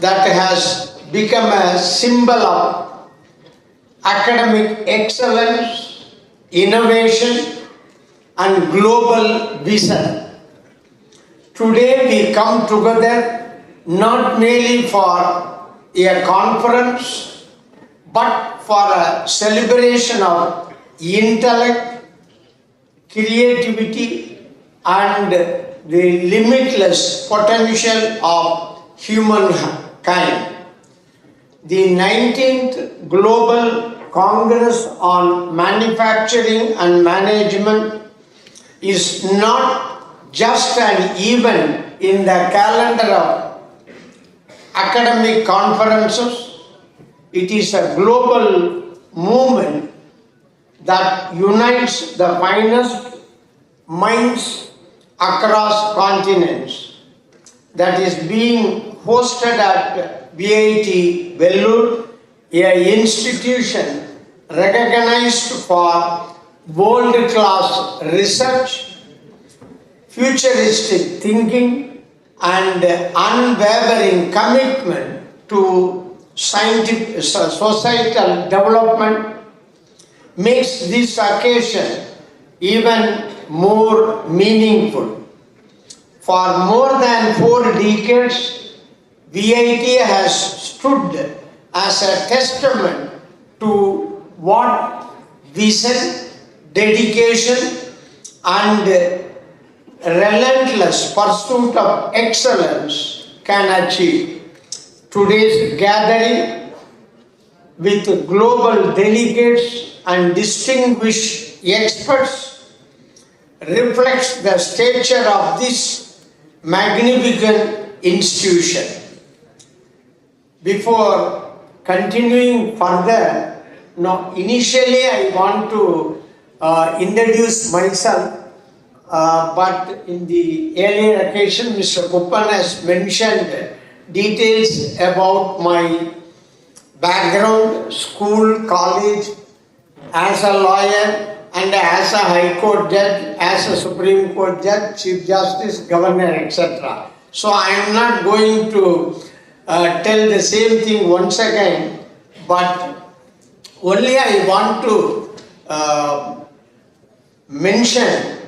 that has become a symbol of academic excellence, innovation, and global vision. Today we come together not merely for a conference, but for a celebration of intellect, creativity, and the limitless potential of humankind. The 19th Global Congress on Manufacturing and Management is not just an event in the calendar of academic conferences. It is a global movement that unites the finest minds across continents, that is being hosted at VIT Vellore, an institution recognized for world-class research, futuristic thinking, and unwavering commitment to scientific, societal development, makes this occasion even more meaningful. For more than 4 decades, VIT has stood as a testament to what vision, dedication, and relentless pursuit of excellence can achieve. Today's gathering with global delegates and distinguished experts reflects the stature of this magnificent institution. Before continuing further, initially I want to introduce myself, but in the earlier occasion Mr. Kuppan has mentioned details about my background, school, college, as a lawyer and as a High Court judge, as a Supreme Court judge, Chief Justice, Governor, etc. So I am not going to tell the same thing once again, but only I want to mention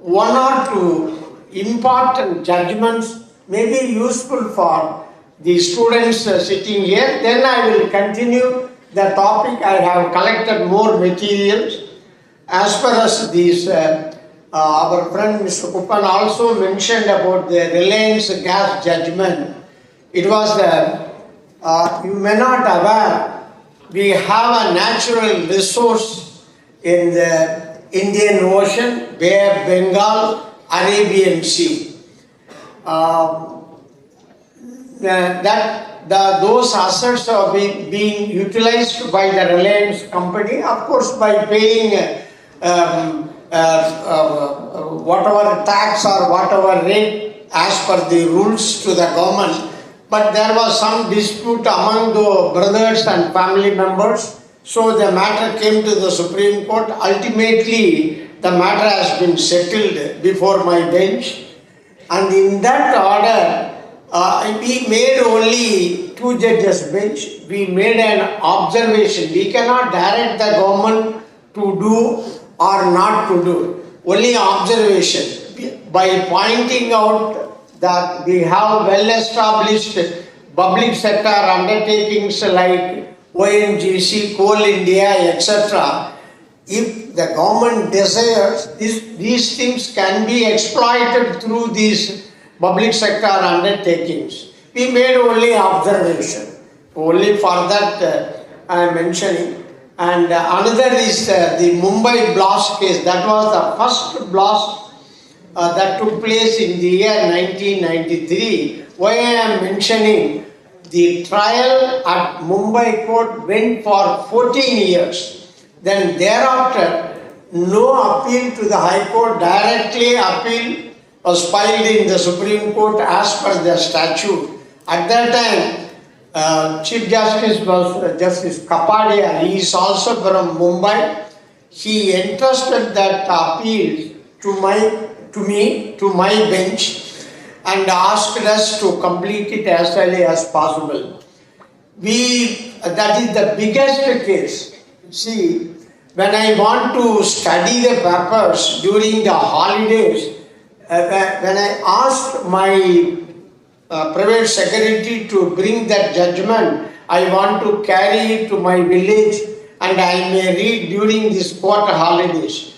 one or two important judgments may be useful for the students sitting here. Then I will continue the topic. I have collected more materials. As far as these, our friend Mr. Kuppan also mentioned about the Reliance gas judgment. It was you may not aware, we have a natural resource in the Indian Ocean, Bay of Bengal, Arabian Sea. Those assets are being utilized by the Reliance company, of course by paying whatever tax or whatever rate as per the rules to the government. But there was some dispute among the brothers and family members, so the matter came to the Supreme Court. Ultimately, the matter has been settled before my bench, and in that order, we made only 2 judges bench. We made an observation. We cannot direct the government to do or not to do. Only observation. By pointing out that we have well-established public sector undertakings like ONGC, Coal India, etc. If the government desires, these things can be exploited through these public sector undertakings. We made only observation. Only for that I am mentioning. And another is the Mumbai blast case. That was the first blast that took place in the year 1993. Why I am mentioning, the trial at Mumbai court went for 14 years. Then thereafter, no appeal to the High Court, directly appeal was filed in the Supreme Court as per the statute. At that time, Chief Justice was Justice Kapadia. He is also from Mumbai. He entrusted that appeal to my bench and asked us to complete it as early as possible. That is the biggest case. See, when I want to study the papers during the holidays, when I asked my private secretary to bring that judgment, I want to carry it to my village and I may read during these quarter holidays.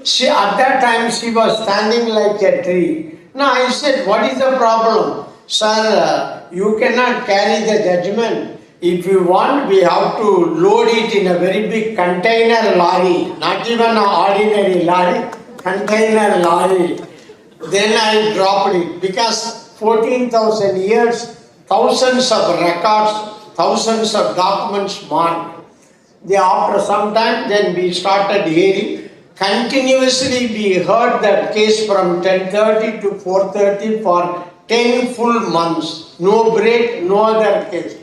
At that time, she was standing like a tree. Now I said, what is the problem? Sir, you cannot carry the judgment. If you want, we have to load it in a very big container lorry, not even an ordinary lorry, container lorry. Then I dropped it because 14,000 years, thousands of records, thousands of documents marked. After some time, then we started hearing. Continuously we heard that case from 10:30 to 4:30 for 10 full months. No break, no other case.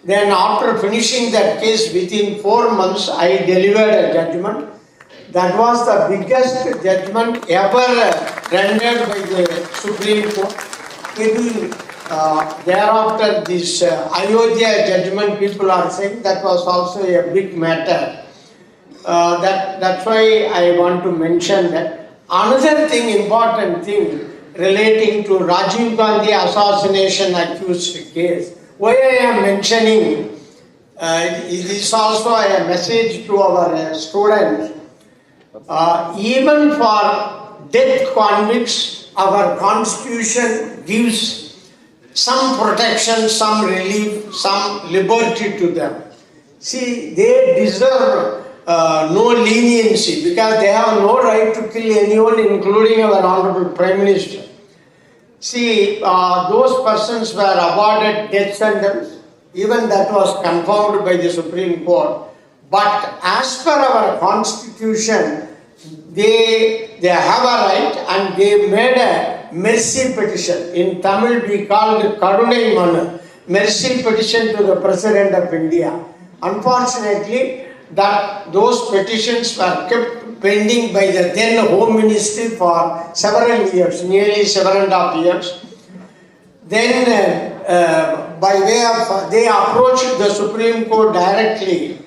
Then after finishing that case within 4 months, I delivered a judgment. That was the biggest judgment ever rendered by the Supreme Court. Maybe thereafter this Ayodhya judgment, people are saying that was also a big matter. That's why I want to mention that. Another thing, important thing relating to Rajiv Gandhi assassination accused case. Why I am mentioning, it is also a message to our students. Even for death convicts, our constitution gives some protection, some relief, some liberty to them. See, they deserve no leniency because they have no right to kill anyone, including our Honorable Prime Minister. See, those persons were awarded death sentence, even that was confirmed by the Supreme Court. But as per our constitution, they have a right and they made a mercy petition. In Tamil we called Karunai Manu, mercy petition to the President of India. Unfortunately, those petitions were kept pending by the then Home Ministry for several years, nearly 7.5 years. Then by way of, they approached the Supreme Court directly,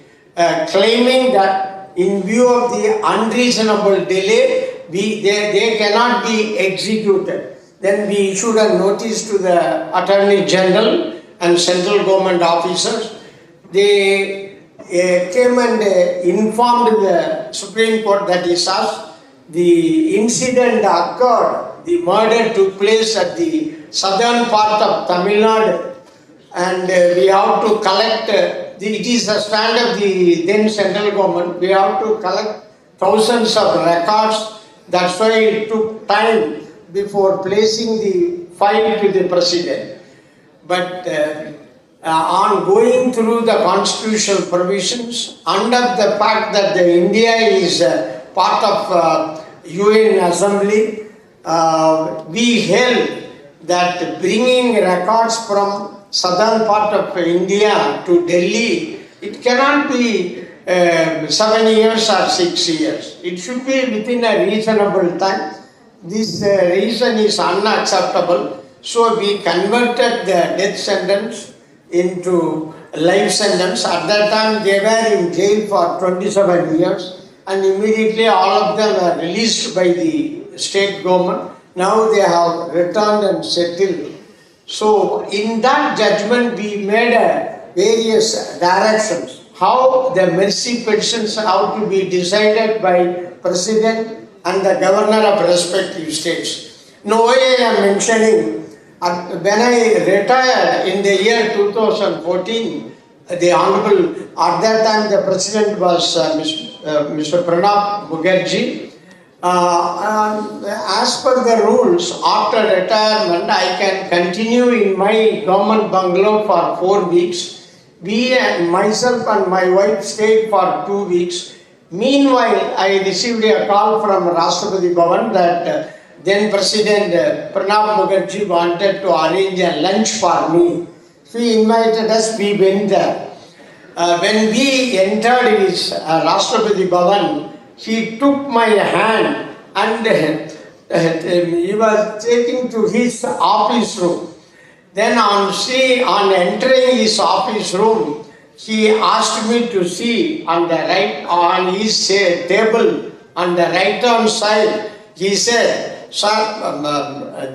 claiming that in view of the unreasonable delay, they cannot be executed. Then we issued a notice to the Attorney General and central government officers. They came and informed the Supreme Court, that is us, the incident occurred, the murder took place at the southern part of Tamil Nadu, and we have to collect, it is the stand of the then central government, we have to collect thousands of records. That's why it took time before placing the file to the President. But on going through the constitutional provisions, under the fact that India is part of UN Assembly, we held that bringing records from southern part of India to Delhi, it cannot be 7 years or 6 years. It should be within a reasonable time. This reason is unacceptable. So we converted the death sentence into life sentence. At that time they were in jail for 27 years and immediately all of them were released by the state government. Now they have returned and settled. So in that judgment we made various directions. How the mercy petitions have to be decided by President and the Governor of respective states. No way I am mentioning, when I retired in the year 2014, the Honorable, at that time the President was Mr. Pranab Mukherjee. As per the rules, after retirement, I can continue in my government bungalow for 4 weeks. Myself and my wife stayed for 2 weeks. Meanwhile, I received a call from Rashtrapati Bhavan that then President Pranab Mukherjee wanted to arrange a lunch for me. He invited us, we went there. When we entered his Rashtrapati Bhavan, he took my hand and he was taking to his office room. Then on entering his office room, he asked me to see on the right, on his table, on the right hand side. He said, "Sir,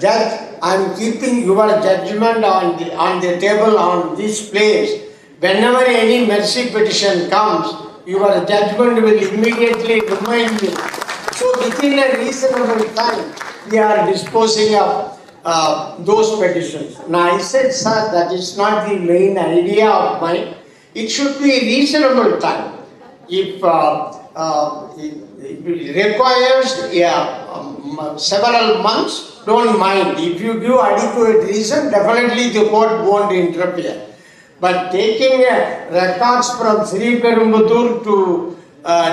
Judge, I am keeping your judgment on the table on this place. Whenever any mercy petition comes, your judgment will immediately remind me." So within a reasonable time, we are disposing of those petitions. Now I said, "Sir, that is not the main idea of mine. It should be reasonable time. If it requires several months, don't mind. If you give adequate reason, definitely the court won't interfere. But taking records from Sri Perumbudur to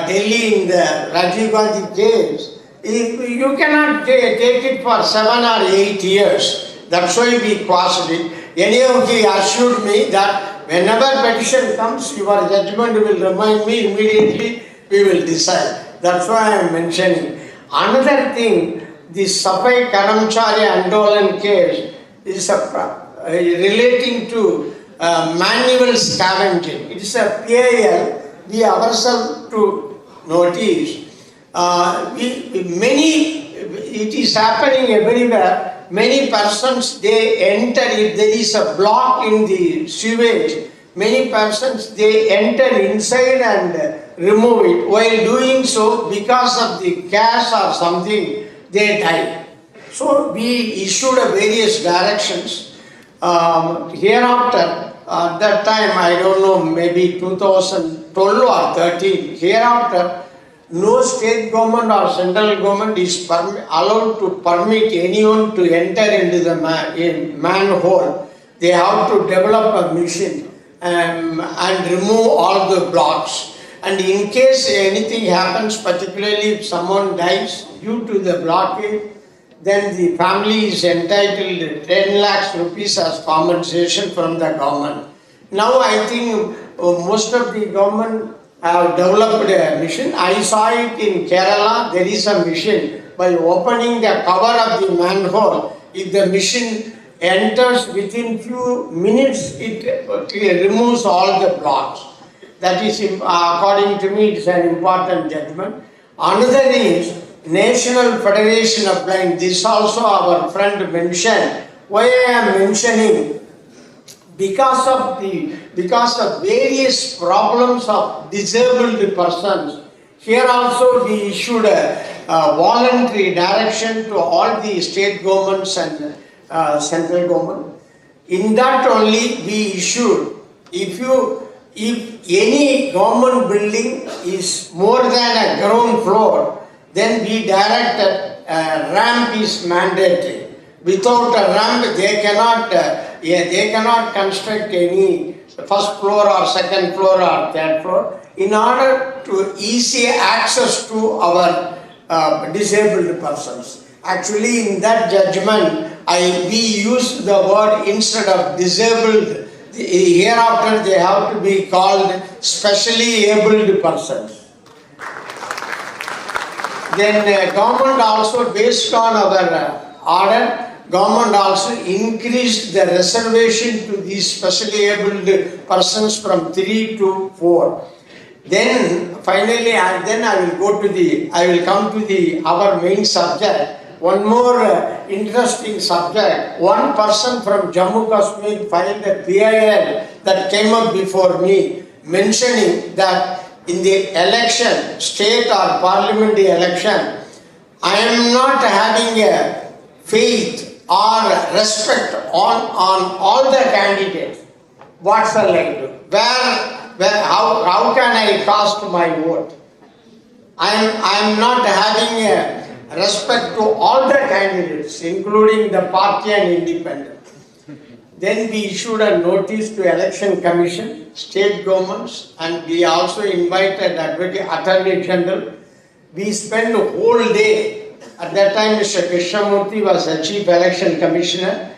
Delhi in the Rajiv Gandhi case, you cannot take it for 7 or 8 years. That's why we quashed it. Anyhow, he assured me that whenever petition comes, your judgment will remind me immediately, we will decide. That's why I am mentioning. Another thing, the Safai Karamchari Andolan case is relating to manual scavenging. It is a PIL. We ourselves to notice. It is happening everywhere. Many persons, they enter, if there is a block in the sewage, many persons, they enter inside and remove it. While doing so, because of the gas or something, they die. So we issued various directions. Hereafter, at that time, I don't know, maybe 2012 or 13, hereafter, no state government or central government is allowed to permit anyone to enter into the manhole. They have to develop a machine and remove all the blocks. And in case anything happens, particularly if someone dies due to the blockade, then the family is entitled to 10 lakhs rupees as compensation from the government. Now I think most of the government have developed a mission. I saw it in Kerala. There is a mission. By opening the cover of the manhole, if the mission enters within few minutes, it removes all the blocks. That is, according to me, it's an important judgment. Another is National Federation of Blind. This also our friend mentioned. Why I am mentioning? Because of various problems of disabled persons. Here also we issued a voluntary direction to all the state governments and central government. In that only we issued, if any government building is more than a ground floor, then we directed ramp is mandatory. Without a ramp, they cannot construct any first floor or second floor or third floor in order to easy access to our disabled persons. Actually, in that judgment, we used the word instead of disabled. Hereafter, they have to be called specially abled persons. Then government also, based on our order, government also increased the reservation to these specially abled persons from 3 to 4. Then finally, I will come to our main subject. One more interesting subject. One person from Jammu Kashmir filed a PIL that came up before me, mentioning that in the election, state or parliamentary election, I am not having a faith or respect on all the candidates. What shall I do? How can I cast my vote? I am not having a respect to all the candidates, including the party and independent. Then we issued a notice to Election Commission, state governments, and we also invited Attorney General. We spent a whole day. At that time, Mr. Krishnamurthy was the Chief Election Commissioner.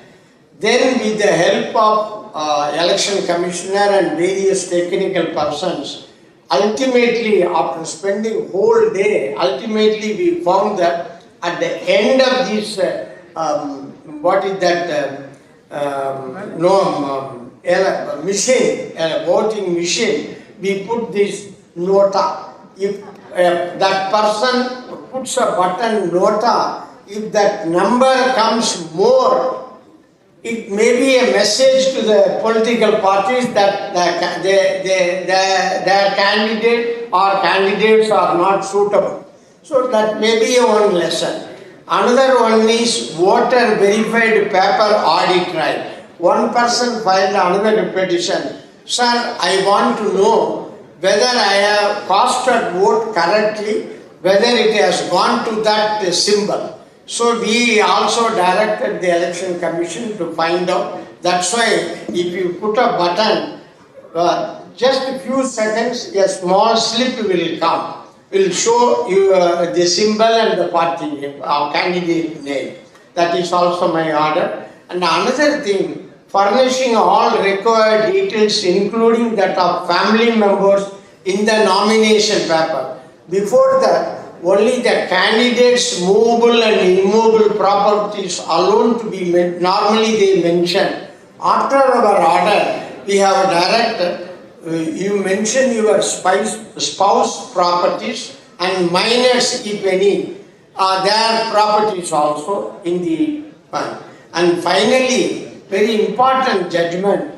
Then with the help of Election Commissioner and various technical persons, ultimately, after spending whole day, ultimately we found that at the end of this, voting machine, we put this nota. If that person puts a button nota, if that number comes more, it may be a message to the political parties that their candidate or candidates are not suitable. So that may be one lesson. Another one is voter verified paper audit right. One person filed another petition. Sir, I want to know whether I have cast a vote correctly, whether it has gone to that symbol. So we also directed the Election Commission to find out. That's why if you put a button, just a few seconds, a small slip will come. Will show you the symbol and the party name, candidate name. That is also my order. And another thing, furnishing all required details, including that of family members in the nomination paper. Before that, only the candidates' movable and immovable properties alone to be normally they mention. After our order, we have directed, you mention your spouse properties and minors, if any, their properties also in the fund. And finally, very important judgment,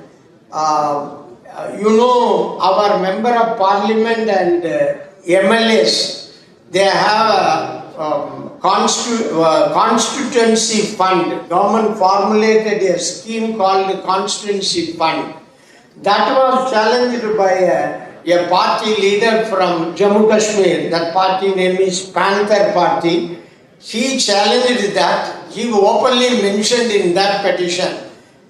our member of parliament and MLAs, they have a constituency fund. Government formulated a scheme called constituency fund. That was challenged by a party leader from Jammu Kashmir. That party name is Panther Party. He challenged that. He openly mentioned in that petition,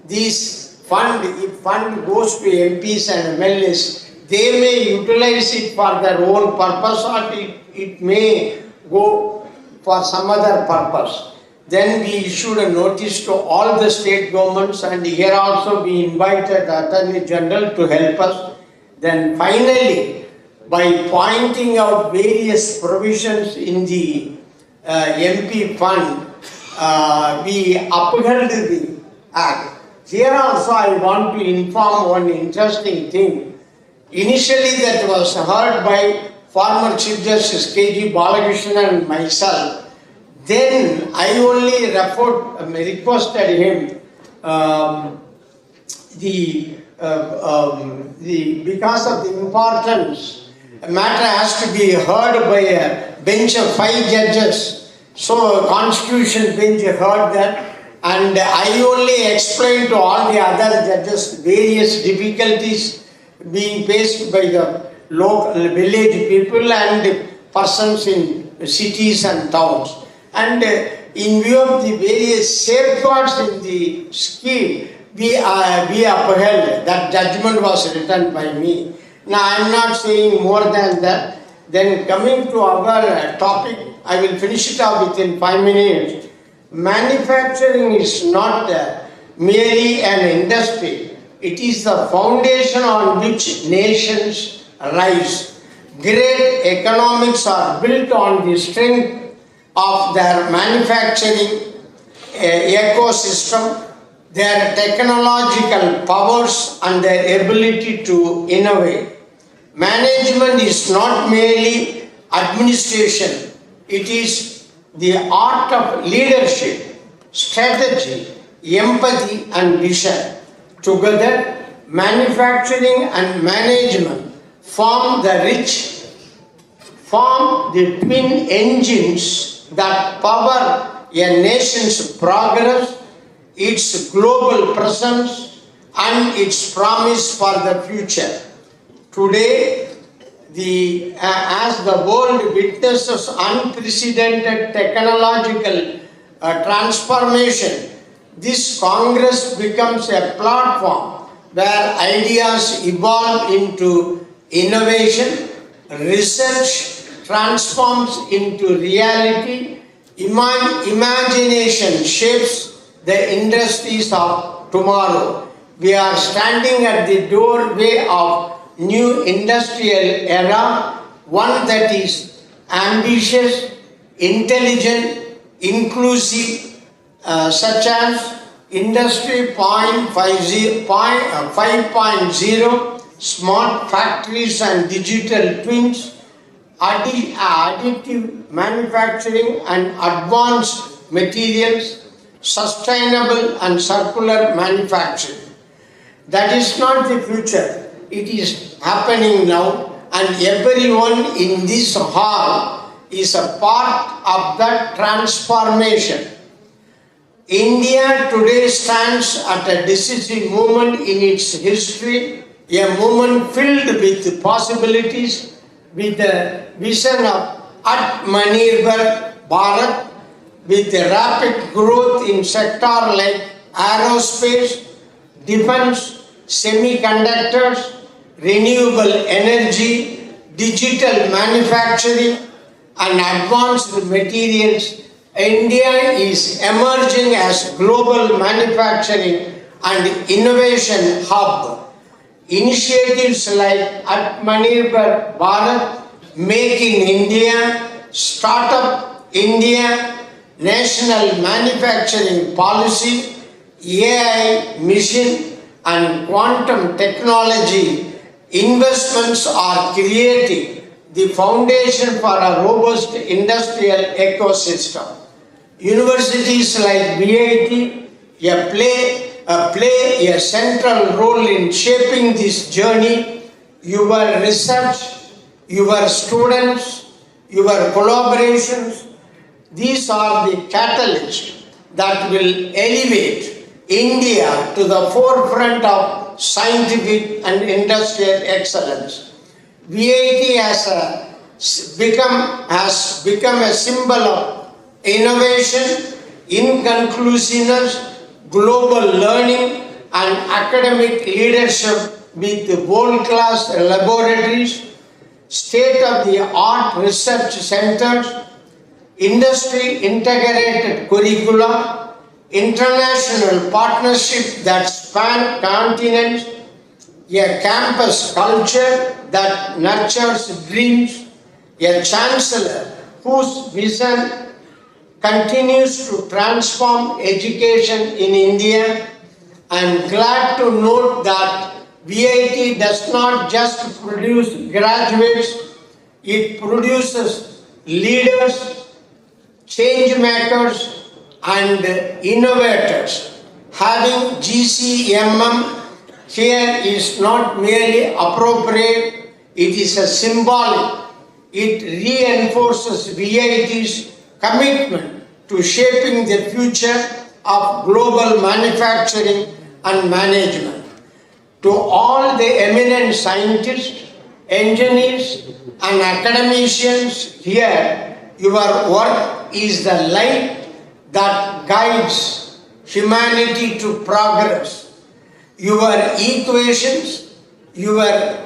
this fund, if fund goes to MPs and MLAs, they may utilize it for their own purpose or it may go for some other purpose. Then we issued a notice to all the state governments, and here also we invited the Attorney General to help us. Then finally, by pointing out various provisions in the MP fund, we upheld the act. Here also I want to inform one interesting thing. Initially that was heard by former Chief Justice K.G. Balakrishnan and myself. Then I only requested him because of the importance, a matter has to be heard by a bench of 5 judges. So Constitution bench heard that, and I only explained to all the other judges various difficulties being faced by the local village people and persons in cities and towns. And in view of the various safeguards in the scheme, we upheld. That judgment was written by me. Now I am not saying more than that. Then coming to our topic, I will finish it up within 5 minutes. Manufacturing is not merely an industry. It is the foundation on which nations rise. Great economics are built on the strength of their manufacturing ecosystem, their technological powers and their ability to innovate. Management is not merely administration, it is the art of leadership, strategy, empathy and vision. Together, manufacturing and management form the twin engines that power a nation's progress, its global presence and its promise for the future. Today, as the world witnesses unprecedented technological transformation, this Congress becomes a platform where ideas evolve into innovation, research transforms into reality, imagination shapes the industries of tomorrow. We are standing at the doorway of new industrial era, one that is ambitious, intelligent, inclusive, such as Industry 5.0, smart factories and digital twins, additive manufacturing and advanced materials, sustainable and circular manufacturing. That is not the future. It is happening now, and everyone in this hall is a part of that transformation. India today stands at a decisive moment in its history, a moment filled with possibilities, with the vision of Atmanirbhar Bharat, with the rapid growth in sectors like aerospace, defense, semiconductors, renewable energy, digital manufacturing and advanced materials. India is emerging as global manufacturing and innovation hub. Initiatives like Atmanirbhar Bharat, Make in India, Startup India, National Manufacturing Policy, AI Mission and quantum technology investments are creating the foundation for a robust industrial ecosystem. Universities like VIT play a central role in shaping this journey. Your research, your students, your collaborations, these are the catalysts that will elevate India to the forefront of scientific and industrial excellence. VIT has become a symbol of innovation, inclusiveness, global learning and academic leadership with world-class laboratories, state-of-the-art research centers, industry integrated curricula, international partnership that span continents, a campus culture that nurtures dreams, a chancellor whose vision continues to transform education in India. I am glad to note that VIT does not just produce graduates, it produces leaders, change makers and innovators. Having GCMM here is not merely appropriate, it is a symbolic. It reinforces VIT's commitment to shaping the future of global manufacturing and management. To all the eminent scientists, engineers and academicians here, your work is the light that guides humanity to progress. Your equations, your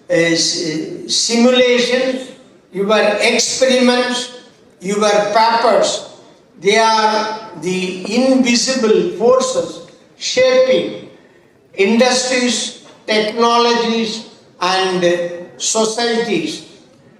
simulations, your experiments, your papers, they are the invisible forces shaping industries, technologies and societies.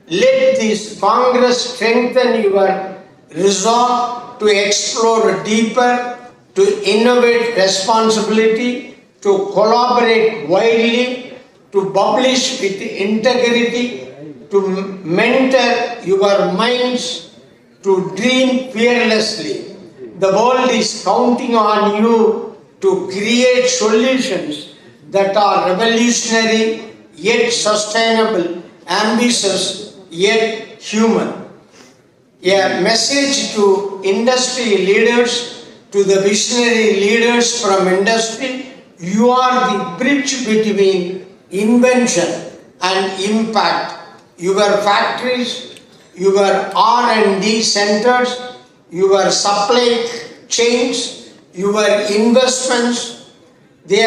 Let this Congress strengthen your resolve to explore deeper, to innovate responsibility, to collaborate widely, to publish with integrity, to mentor your minds, to dream fearlessly. The world is counting on you to create solutions that are revolutionary, yet sustainable, ambitious, yet human. A message to industry leaders, to the visionary leaders from industry: you are the bridge between invention and impact. Your factories, your R&D centers, your supply chains, your investments, they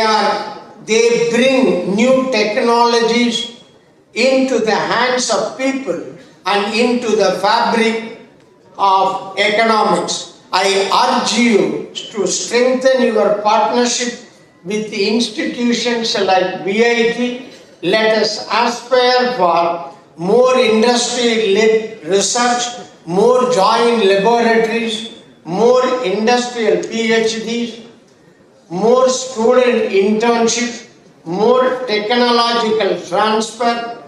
bring new technologies into the hands of people and into the fabric of economics. I urge you to strengthen your partnership with institutions like VIT. Let us aspire for more industry-led research, more joint laboratories, more industrial PhDs, more student internship, more technological transfer,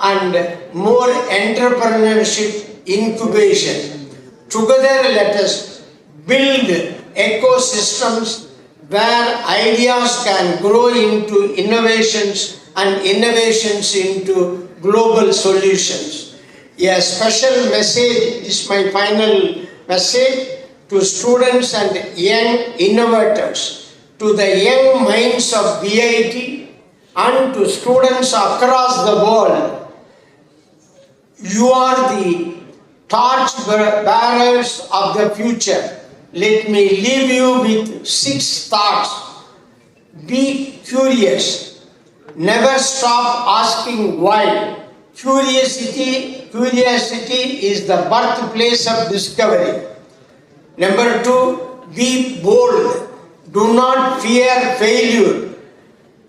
and more entrepreneurship incubation. Together, let us build ecosystems where ideas can grow into innovations and innovations into global solutions. A special message is my final message to students and young innovators, to the young minds of VIT and to students across the world. You are the torch bearers of the future. Let me leave you with 6 thoughts. Be curious. Never stop asking why. Curiosity is the birthplace of discovery. Number 2, be bold. Do not fear failure.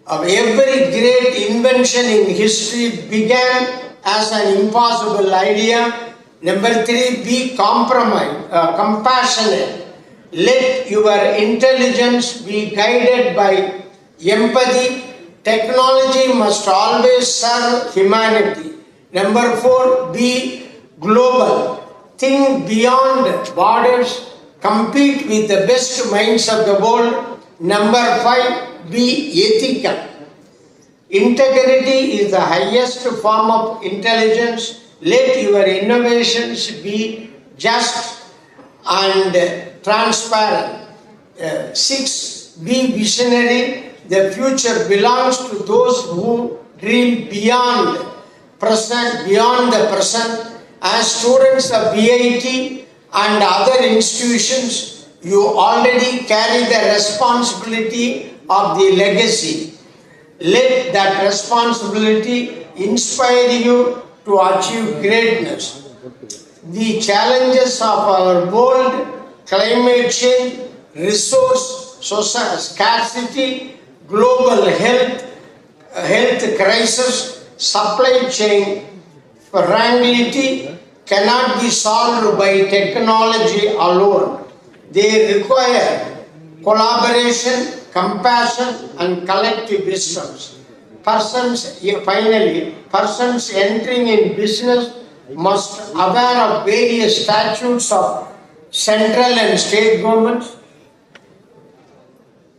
Every great invention in history began as an impossible idea. Number 3, be compassionate. Let your intelligence be guided by empathy. Technology must always serve humanity. Number 4, be global. Think beyond borders. Compete with the best minds of the world. Number 5, be ethical. Integrity is the highest form of intelligence. Let your innovations be just and transparent. 6, be visionary. The future belongs to those who dream beyond the present. As students of VIT and other institutions, you already carry the responsibility of the legacy. Let that responsibility inspire you to achieve greatness. the challenges of our world, climate change, resource scarcity, global health crisis, supply chain fragility cannot be solved by technology alone. They require collaboration, compassion, and collective wisdoms. Persons entering in business must aware of various statutes of central and state governments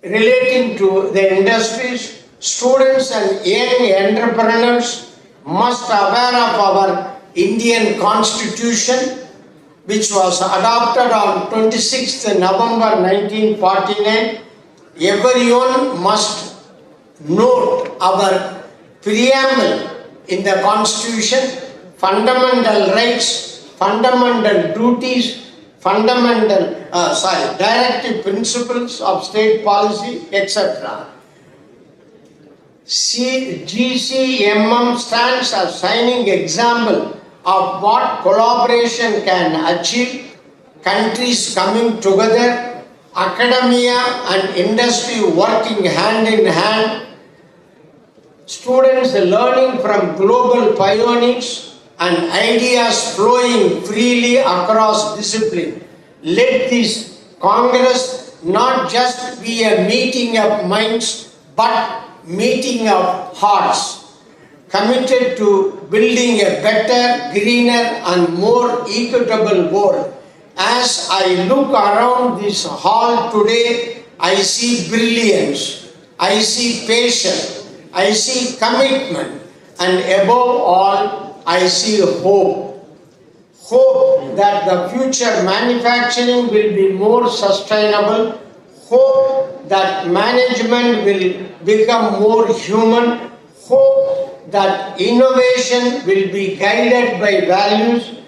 relating to the industries. Students and young entrepreneurs must aware of our Indian Constitution, which was adopted on 26th November 1949. Everyone must note our preamble in the Constitution, fundamental rights, fundamental duties, directive principles of state policy, etc. GCMM stands as shining example of what collaboration can achieve. Countries coming together, academia and industry working hand in hand, students learning from global pioneers, and ideas flowing freely across discipline. Let this Congress not just be a meeting of minds, but meeting of hearts, committed to building a better, greener, and more equitable world. As I look around this hall today, I see brilliance, I see patience, I see commitment, and above all, I see hope. Hope that the future manufacturing will be more sustainable. Hope that management will become more human. Hope that innovation will be guided by values.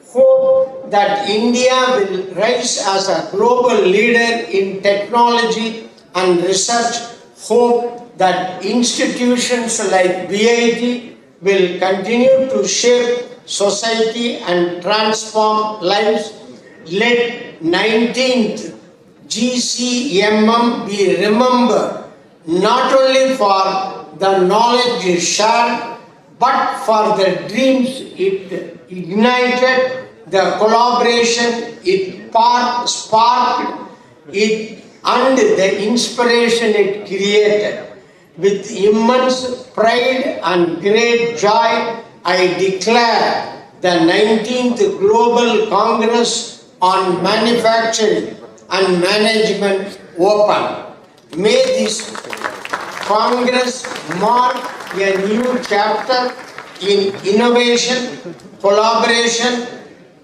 Hope that India will rise as a global leader in technology and research. Hope that institutions like BIT will continue to shape society and transform lives. Let 19th GCMM be remembered not only for the knowledge it shared, but for the dreams it ignited, the collaboration it sparked, and the inspiration it created. With immense pride and great joy, I declare the 19th Global Congress on Manufacturing and Management open. May this Congress mark a new chapter in innovation, collaboration,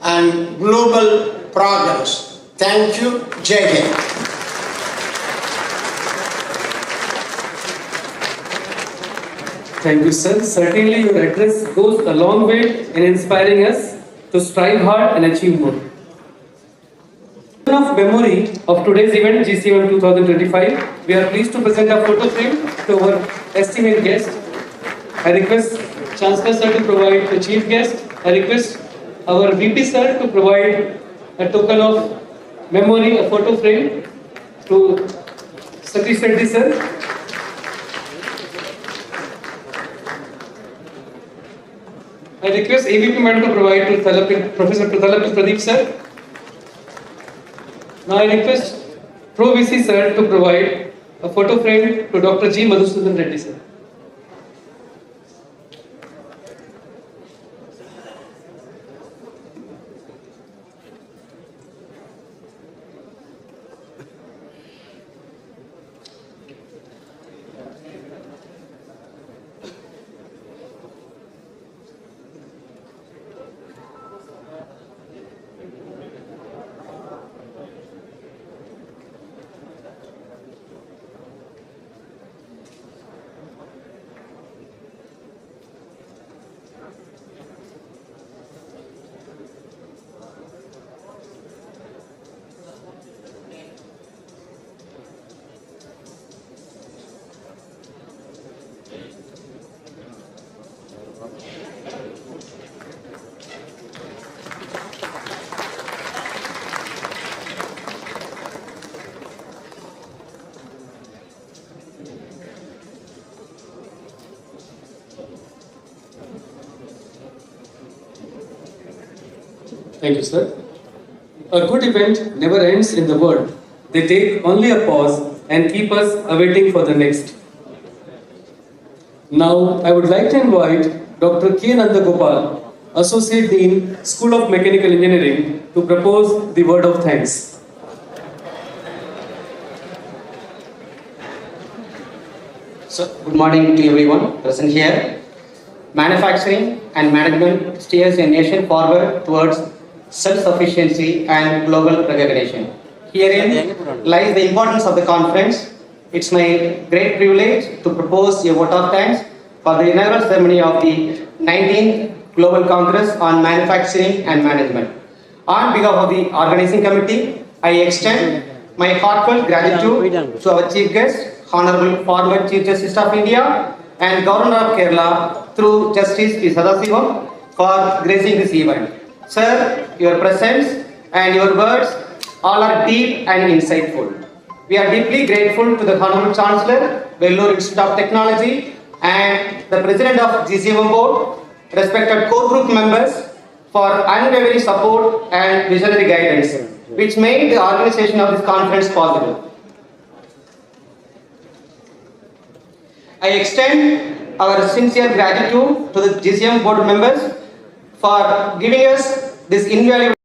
and global progress. Thank you. Jai Hind. Thank you, sir. Certainly, your address goes a long way in inspiring us to strive hard and achieve more. Of memory of today's event, GCMM 2025, we are pleased to present a photo frame to our esteemed guest. I request Chancellor sir to provide the chief guest. I request our VP sir to provide a token of memory, a photo frame to Satish Reddy sir. I request AVP madam to provide to Professor Thalapil Pradeep sir. Now I request Pro VC sir to provide a photo frame to Dr. G. Madhusudan Reddy sir. Thank you, sir. A good event never ends in the world. They take only a pause and keep us awaiting for the next. Now, I would like to invite Dr. K. Nandagopal, Associate Dean, School of Mechanical Engineering, to propose the word of thanks. So, good morning to everyone present here. Manufacturing and management steers a nation forward towards self-sufficiency and global recognition. Herein lies the importance of the conference. It's my great privilege to propose a vote of thanks for the inaugural ceremony of the 19th Global Congress on Manufacturing and Management. On behalf of the organizing committee, I extend my heartfelt gratitude to our chief guest, Honorable former Chief Justice of India and Governor of Kerala through Justice P. Sadasivam for gracing this event. Sir, your presence and your words all are deep and insightful. We are deeply grateful to the Honorable Chancellor, Vellore Institute of Technology, and the President of GCMM Board, respected core group members, for unwavering support and visionary guidance, which made the organization of this conference possible. I extend our sincere gratitude to the GCM board members for giving us this invaluable